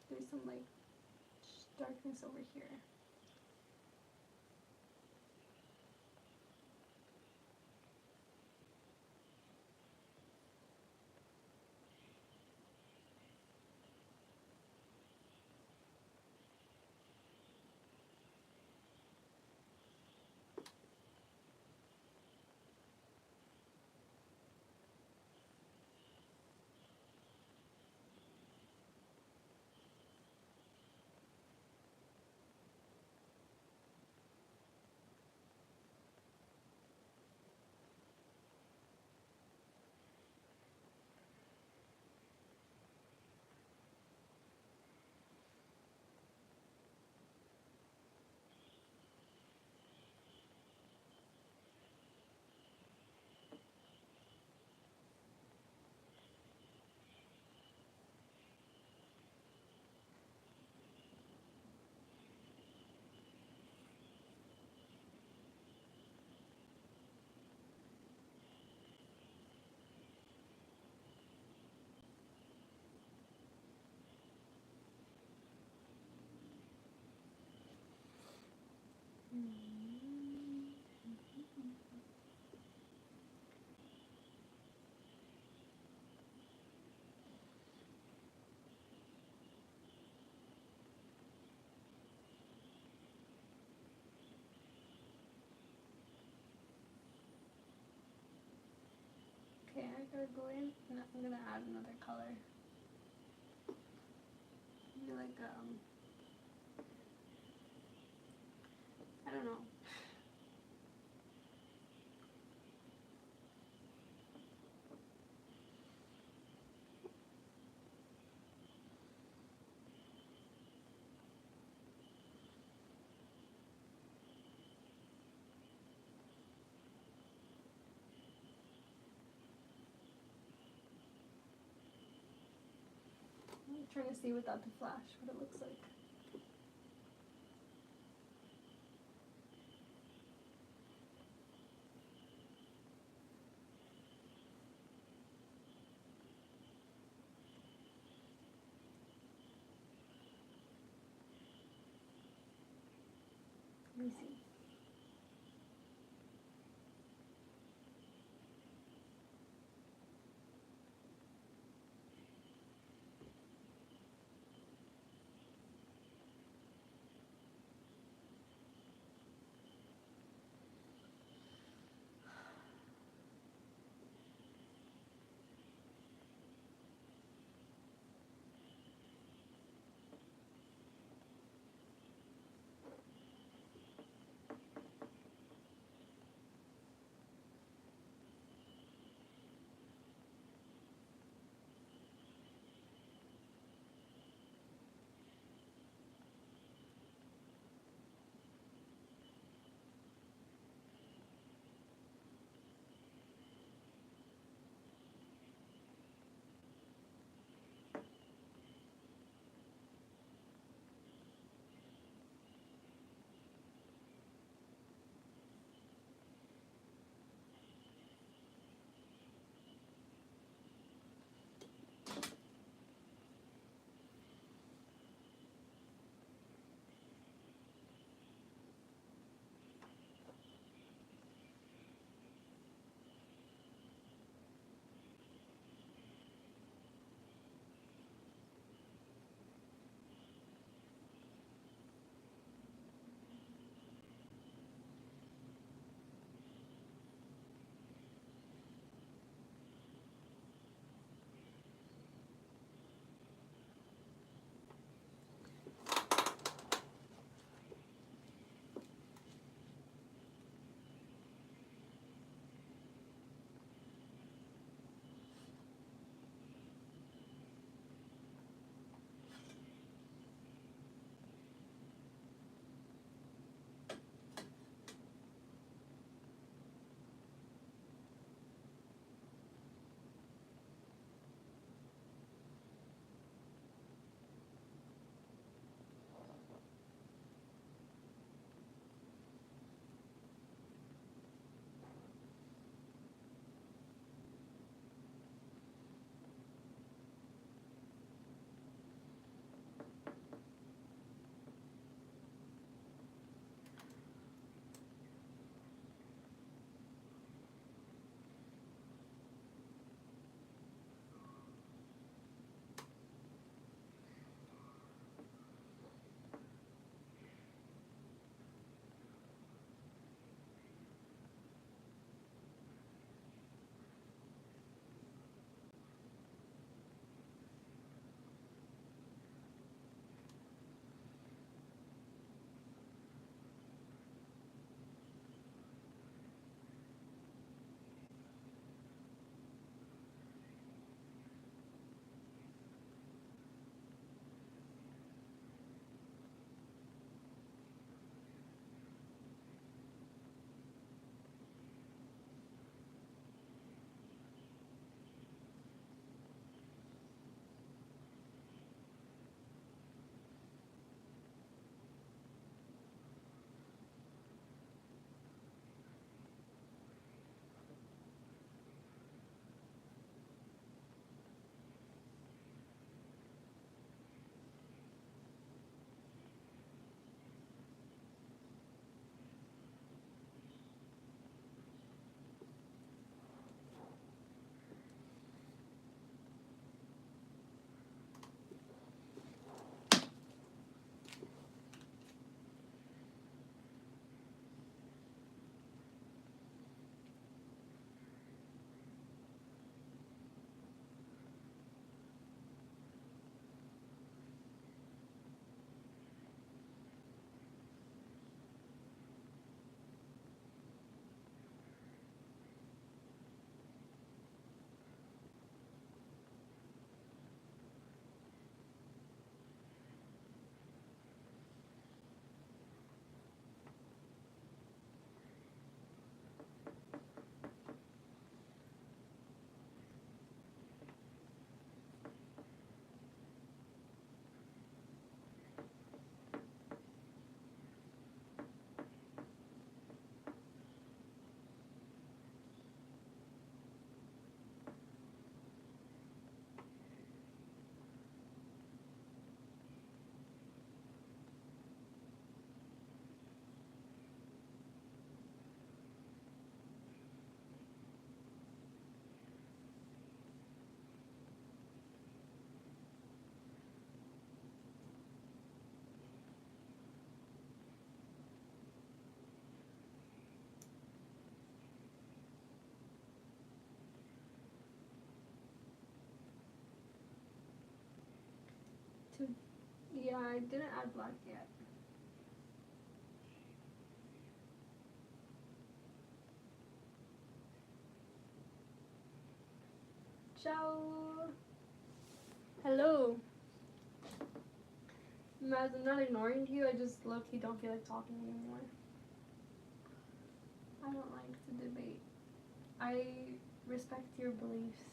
There's some like darkness over here. Okay, I gotta go in and I'm gonna add another color. Maybe like I don't know. I'm trying to see without the flash what it looks like. Let me see. Yeah, I didn't add black yet. Ciao. Hello. Maz, I'm not ignoring you. I just low-key don't feel like talking anymore. I don't like to debate. I respect your beliefs,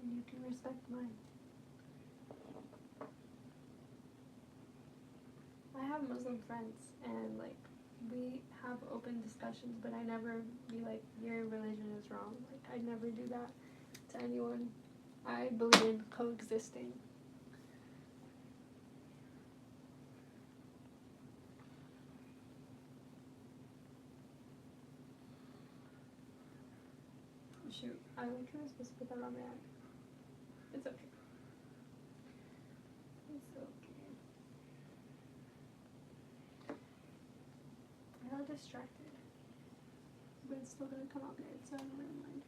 and you can respect mine. I have Muslim friends, and like we have open discussions, but I never be like, your religion is wrong. Like I never do that to anyone. I believe in coexisting. Shoot, I like how I'm supposed to put that on my eye. It's okay. It's okay. I got distracted, but it's still gonna come out good, so I don't really mind.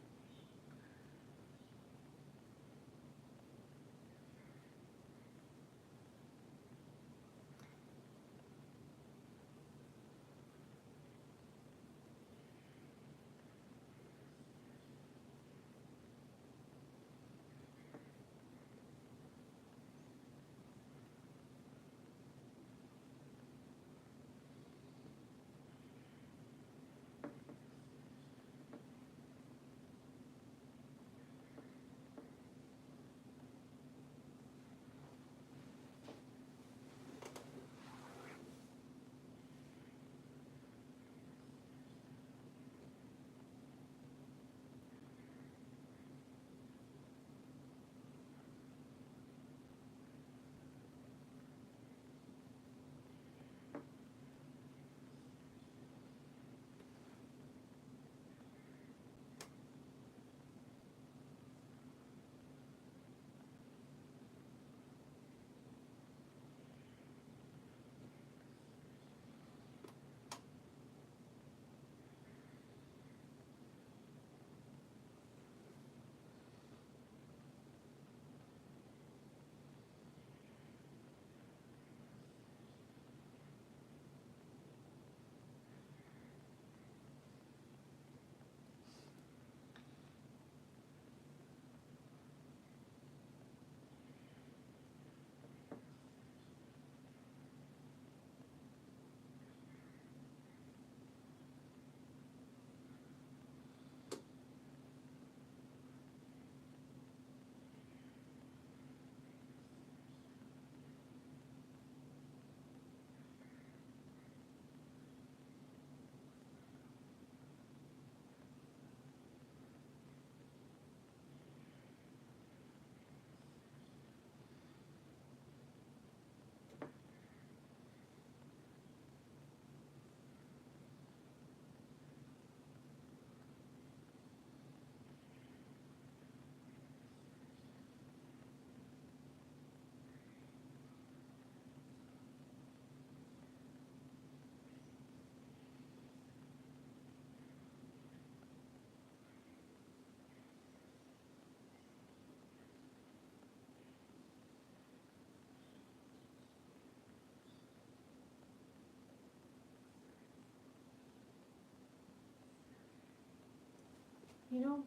You know,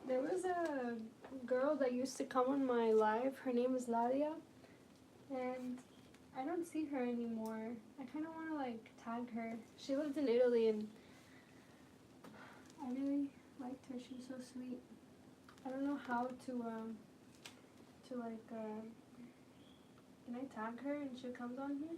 there was a girl that used to come on my live. Her name is Ladia, and I don't see her anymore. I kind of want to like tag her. She lived in Italy, and I really liked her. She was so sweet. I don't know how to like can I tag her and she comes on here?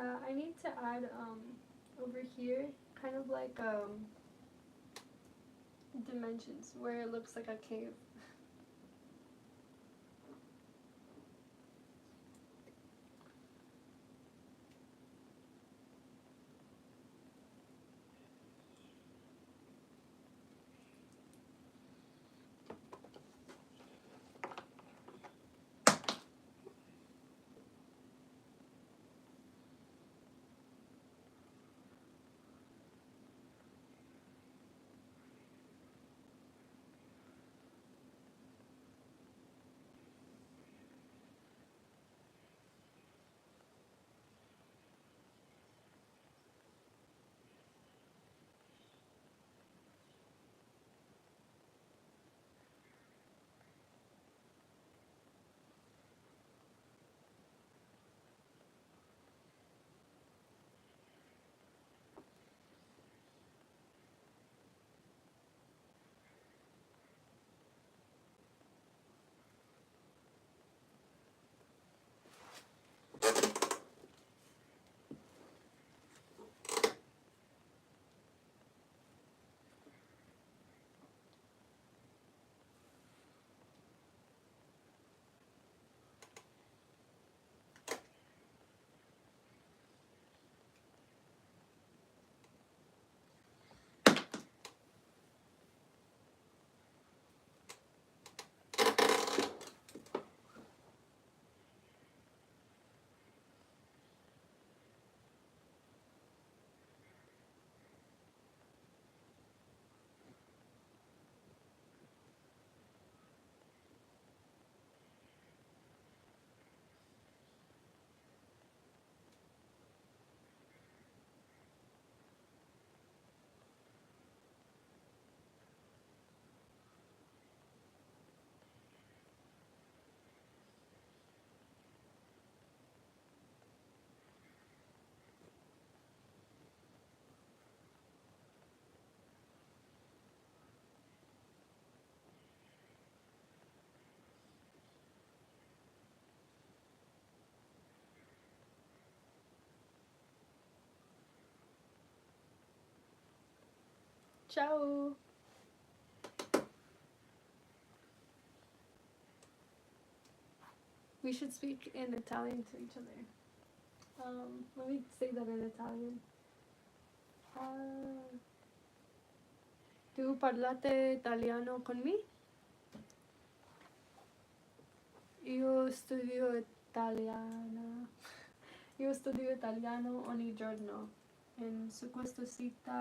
Yeah, I need to add over here kind of like dimensions where it looks like a cave. Ciao! We should speak in Italian to each other. Let me say that in Italian. Uh, tu parlate italiano con me? Io studio italiano. Io studio italiano ogni giorno. Su questo sito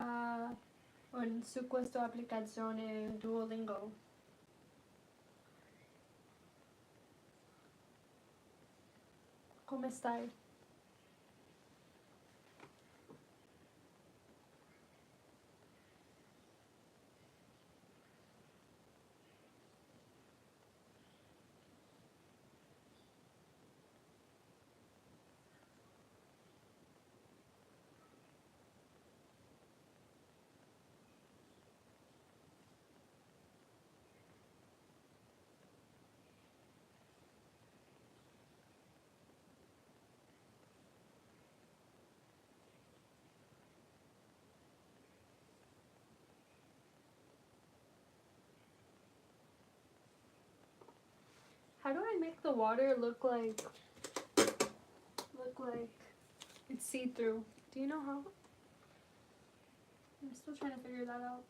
o su questa applicazione Duolingo. Come stai? How do I make the water look like it's see-through? Do you know how? I'm still trying to figure that out.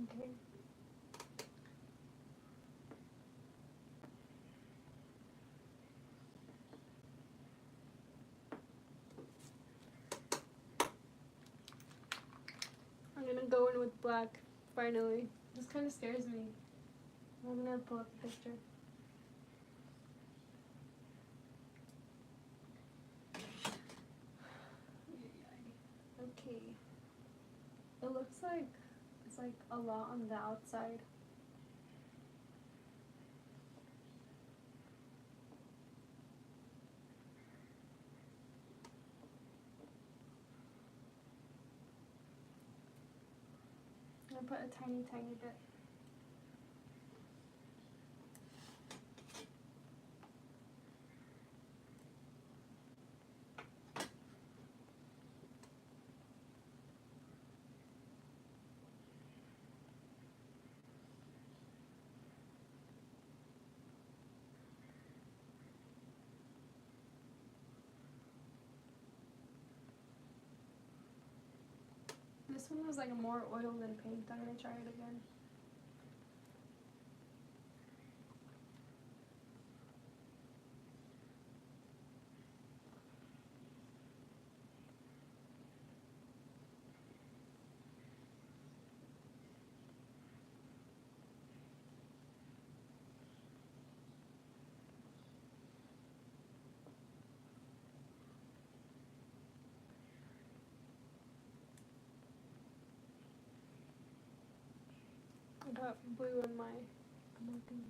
Okay. I'm gonna go in with black, finally. This kind of scares me. I'm gonna pull up the picture. Okay. It looks like it's like a lot on the outside. I'm gonna put a tiny, tiny bit. This one was like more oil than paint. I'm gonna try it again. I got blue in my thing.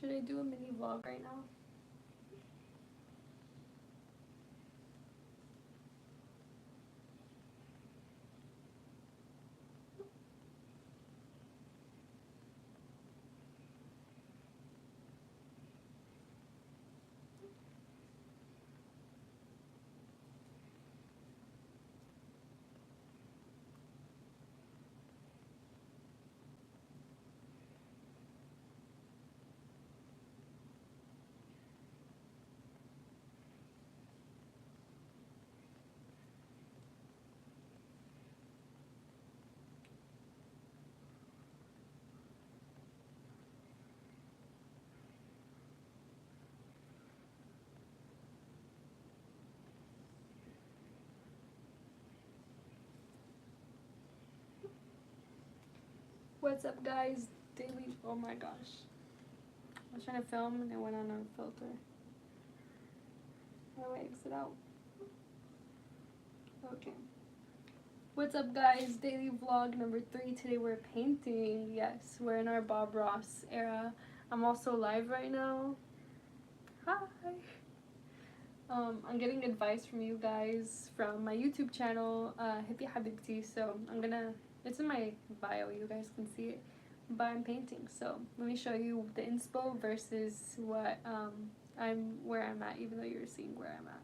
Should I do a mini vlog right now? What's up, guys? Daily. Oh my gosh. I was trying to film and it went on a filter. How do I exit out? Okay. What's up, guys? Daily vlog number 3. Today we're painting. Yes, we're in our Bob Ross era. I'm also live right now. Hi. I'm getting advice from you guys from my YouTube channel, Hippiehabibti. So it's in my bio. You guys can see it. But I'm painting. So let me show you the inspo versus what where I'm at, even though you're seeing where I'm at.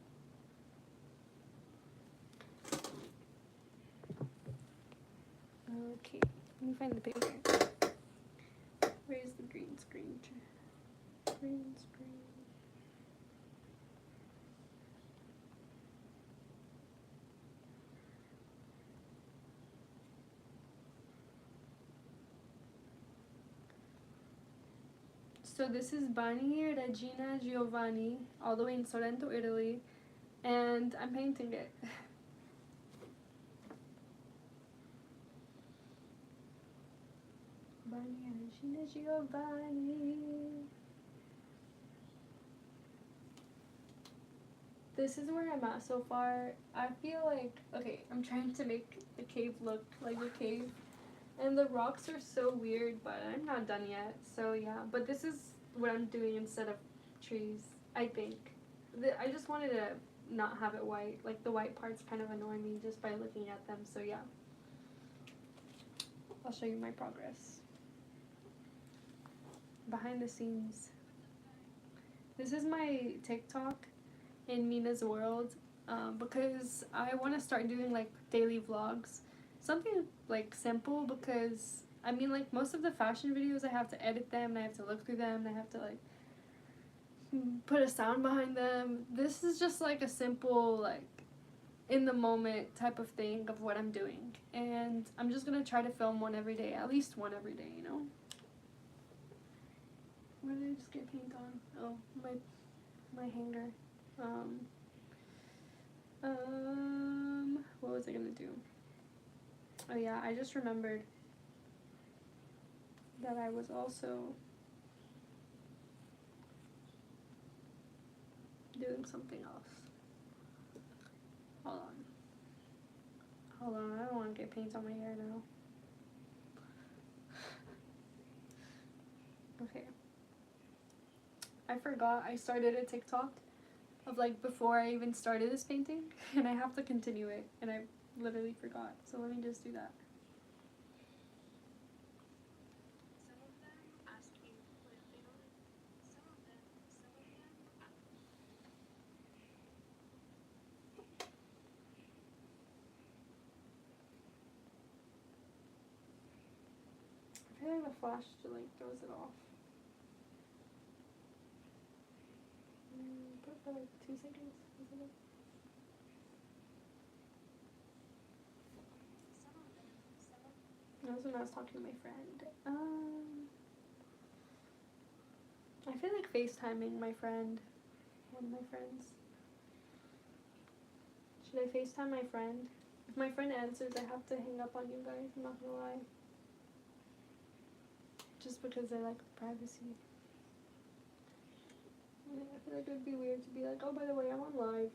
Okay, let me find the paper. Where's the green screen? Green screen. So this is Bani Regina Giovanni, all the way in Sorrento, Italy, and I'm painting it. This is where I'm at so far. I feel like, okay, I'm trying to make the cave look like a cave. And the rocks are so weird, but I'm not done yet. So yeah, but this is what I'm doing instead of trees, I think. I just wanted to not have it white. Like the white parts kind of annoy me just by looking at them. So yeah, I'll show you my progress. Behind the scenes. This is my TikTok in Mina's world, because I want to start doing like daily vlogs. Something like simple, because I mean, like most of the fashion videos I have to edit them and I have to look through them and I have to like put a sound behind them. This is just like a simple, like in the moment type of thing of what I'm doing, and I'm just gonna try to film one every day, at least one every day, you know. Where did I just get paint on? Oh, my hanger. What was I gonna do? Oh yeah, I just remembered that I was also doing something else. Hold on, I don't want to get paint on my hair now. Okay. I forgot I started a TikTok of like before I even started this painting, and I have to continue it, and I literally forgot. So let me just do that. I feel like the flash like throws it off. Put it for like 2 seconds. Isn't it? That was when I was talking to my friend. I feel like FaceTiming my friend. One of my friends. Should I FaceTime my friend? If my friend answers, I have to hang up on you guys. I'm not gonna lie. Just because I like privacy. Yeah, I feel like it would be weird to be like, oh, by the way, I'm on live.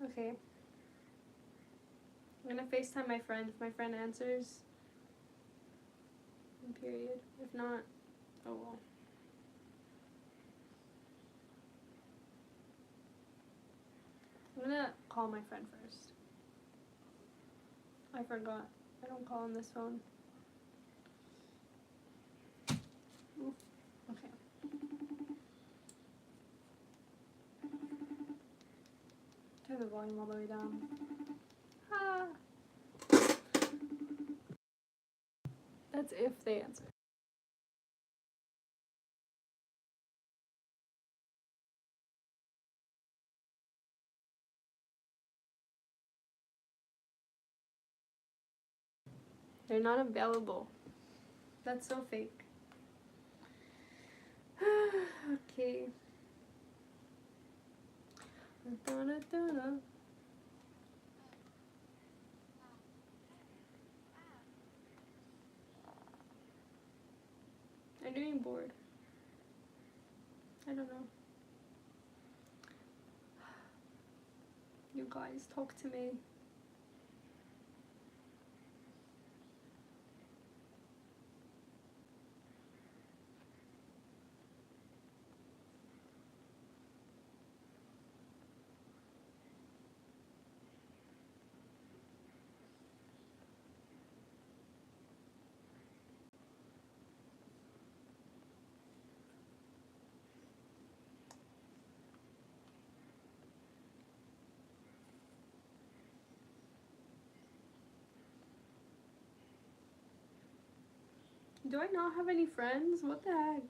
Okay. I'm gonna FaceTime my friend. If my friend answers, period. If not, oh well. I'm gonna call my friend first. I forgot. I don't call on this phone. Ooh. Okay. Turn the volume all the way down. Ah. That's if they answer. They're not available. That's so fake. Okay. I'm getting bored. I don't know. You guys, talk to me. Do I not have any friends? What the heck?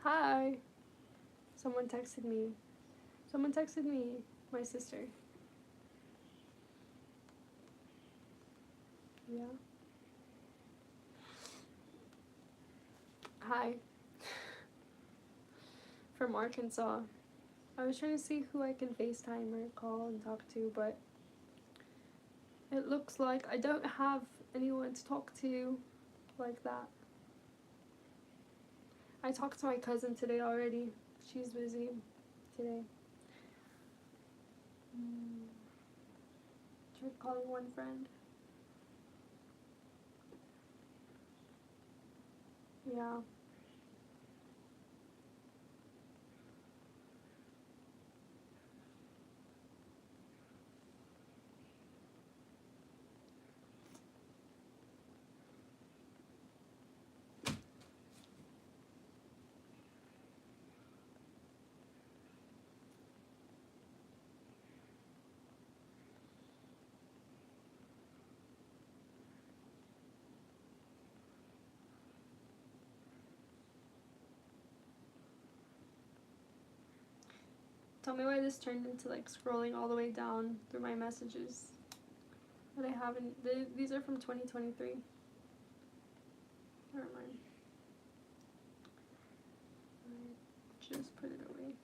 Hi. Someone texted me. Someone texted me. My sister. Yeah. Hi. From Arkansas. I was trying to see who I can FaceTime or call and talk to, but it looks like I don't have anyone to talk to like that. I talked to my cousin today already. She's busy today. Tried calling one friend. Yeah. Tell me why this turned into like scrolling all the way down through my messages. But I haven't. These are from 2023. Never mind. I just put it away.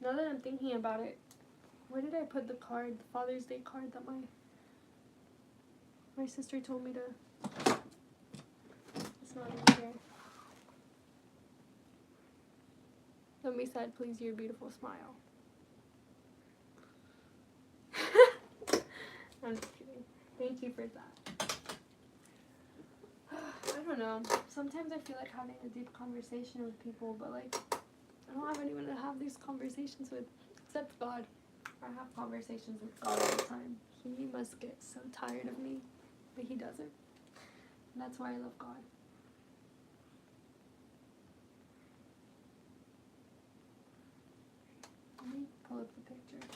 Now that I'm thinking about it, where did I put the card, the Father's Day card that my sister told me to? It's not even here. Somebody said, "Please, your beautiful smile." I'm just kidding. Thank you for that. I don't know. Sometimes I feel like having a deep conversation with people, but like I don't have anyone to have these conversations with except God. I have conversations with God all the time. He must get so tired of me, but he doesn't. And that's why I love God. Let me pull up the picture.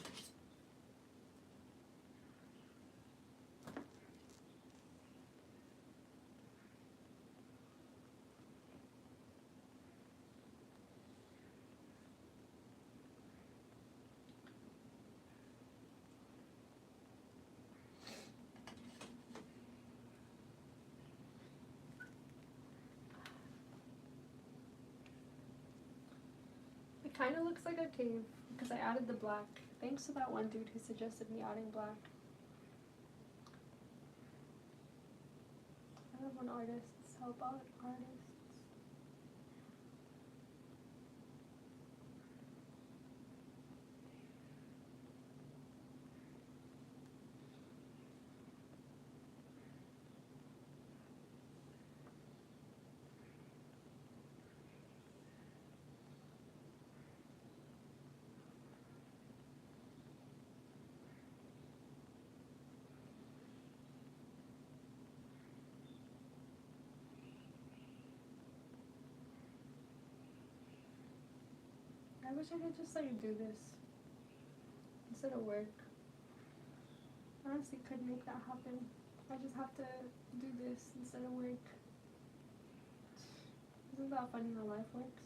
It kind of looks like a cave because I added the black. Thanks to that one dude who suggested me adding black. I love when artists help out artists. I wish I could just like do this instead of work. I honestly could make that happen. I just have to do this instead of work. Isn't that funny how life works?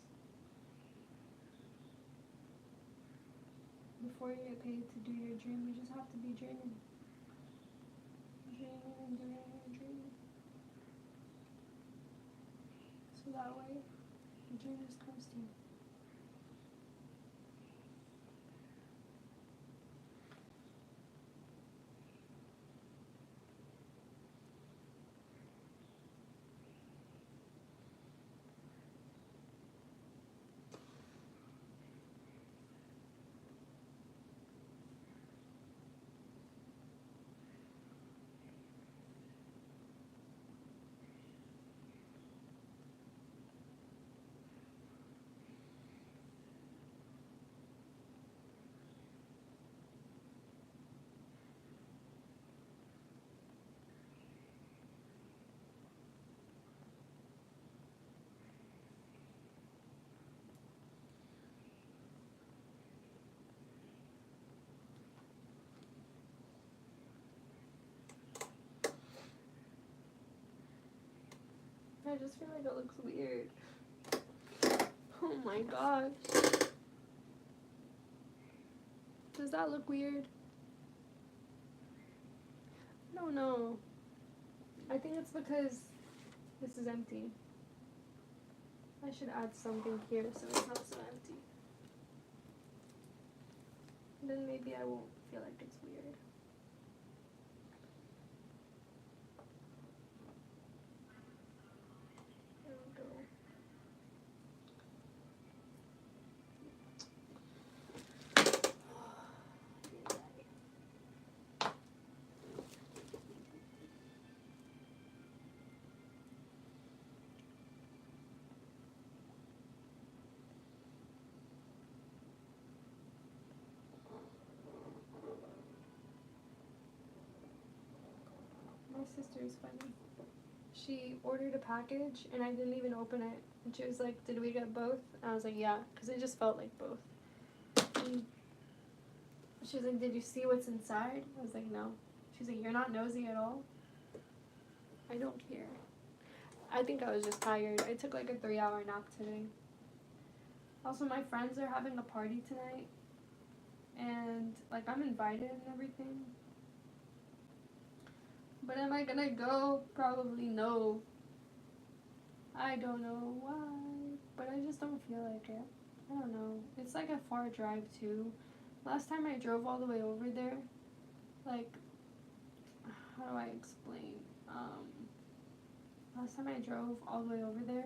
Before you get paid to do your dream, you just have to be dreaming. Dreaming and dreaming and dreaming. So that way, the dream just comes to you. I just feel like it looks weird. Oh my gosh. Does that look weird? I don't know. I think it's because this is empty. I should add something here so it's not so empty. Then maybe I won't feel like it's weird. There we go. My sister is funny. She ordered a package and I didn't even open it. And she was like, "Did we get both?" And I was like, "Yeah," because it just felt like both. And she was like, "Did you see what's inside?" I was like, "No." She's like, "You're not nosy at all?" I don't care. I think I was just tired. I took like a 3-hour nap today. Also, my friends are having a party tonight. And like I'm invited and everything. But am I gonna go? Probably no. I don't know why, but I just don't feel like it. I don't know. It's like a far drive too. Last time I drove all the way over there, like, how do I explain? Last time I drove all the way over there,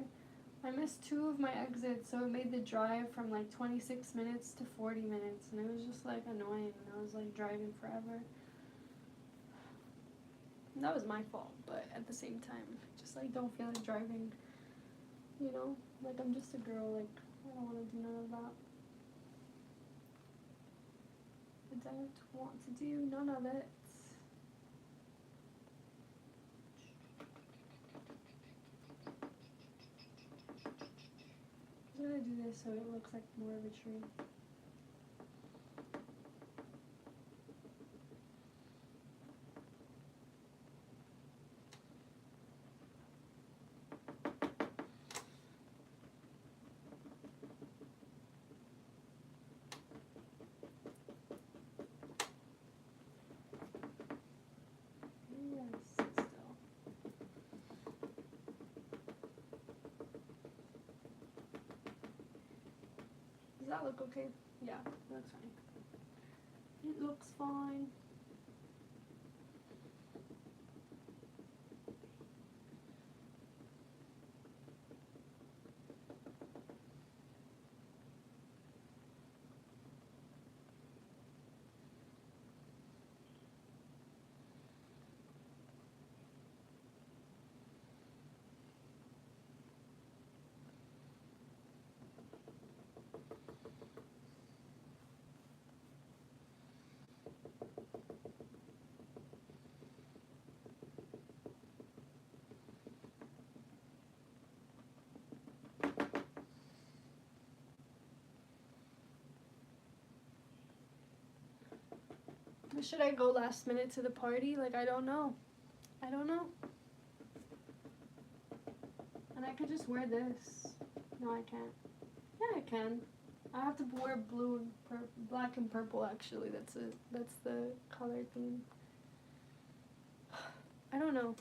I missed 2 of my exits, so it made the drive from like 26 minutes to 40 minutes, and it was just like annoying. I was like driving forever. And that was my fault, but at the same time, just like don't feel like driving. You know, like I'm just a girl, like I don't want to do none of that. I don't want to do none of it. I'm gonna do this so it looks like more of a tree. Yes, still. Does that look okay? Yeah, it looks fine. It looks fine. But should I go last minute to the party? Like, I don't know. I don't know. And I could just wear this. No, I can't. Yeah, I can. I have to wear blue and black and purple. Actually, that's the color theme. I don't know.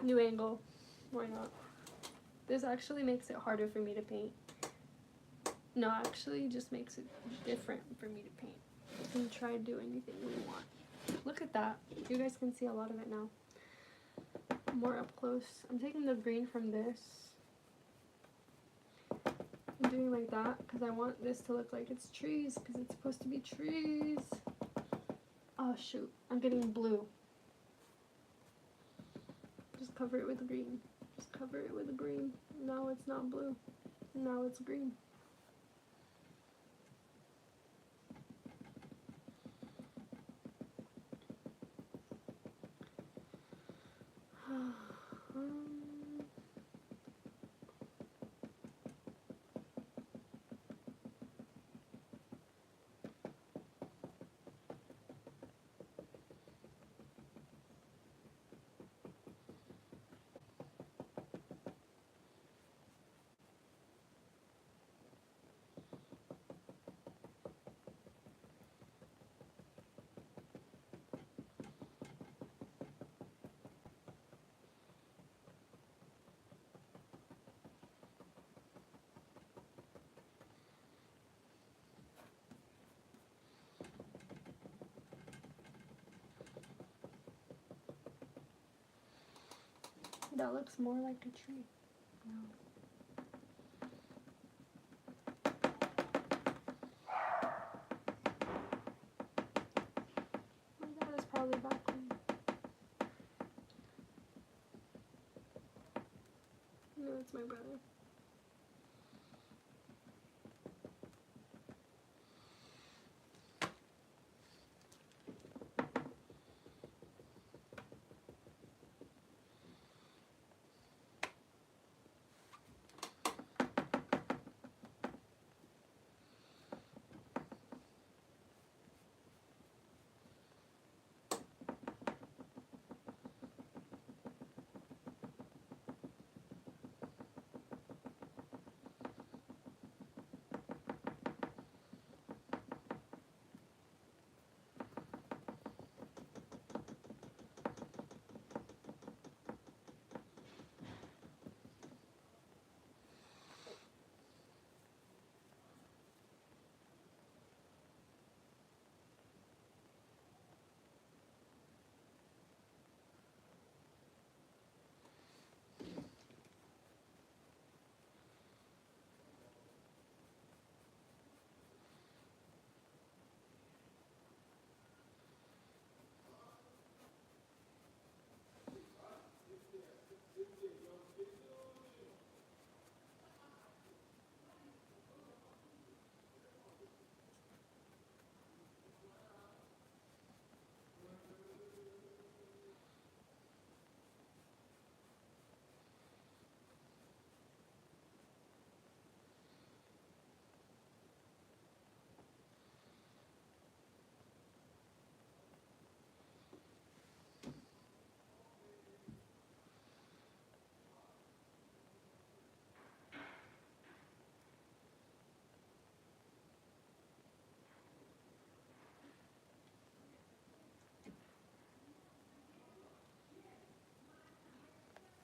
New angle. Why not? This actually makes it harder for me to paint. No, actually, it just makes it different for me to paint. You can try to do anything you want. Look at that. You guys can see a lot of it now. More up close. I'm taking the green from this. I'm doing like that because I want this to look like it's trees because it's supposed to be trees. Oh shoot, I'm getting blue. Just cover it with green. Just cover it with green. Now it's not blue. Now it's green. That looks more like a tree. No. My dad is probably back home. No, it's my brother.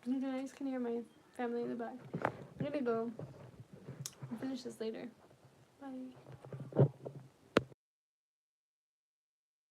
You guys can hear my family in the back. I'm gonna go. I'll finish this later. Bye.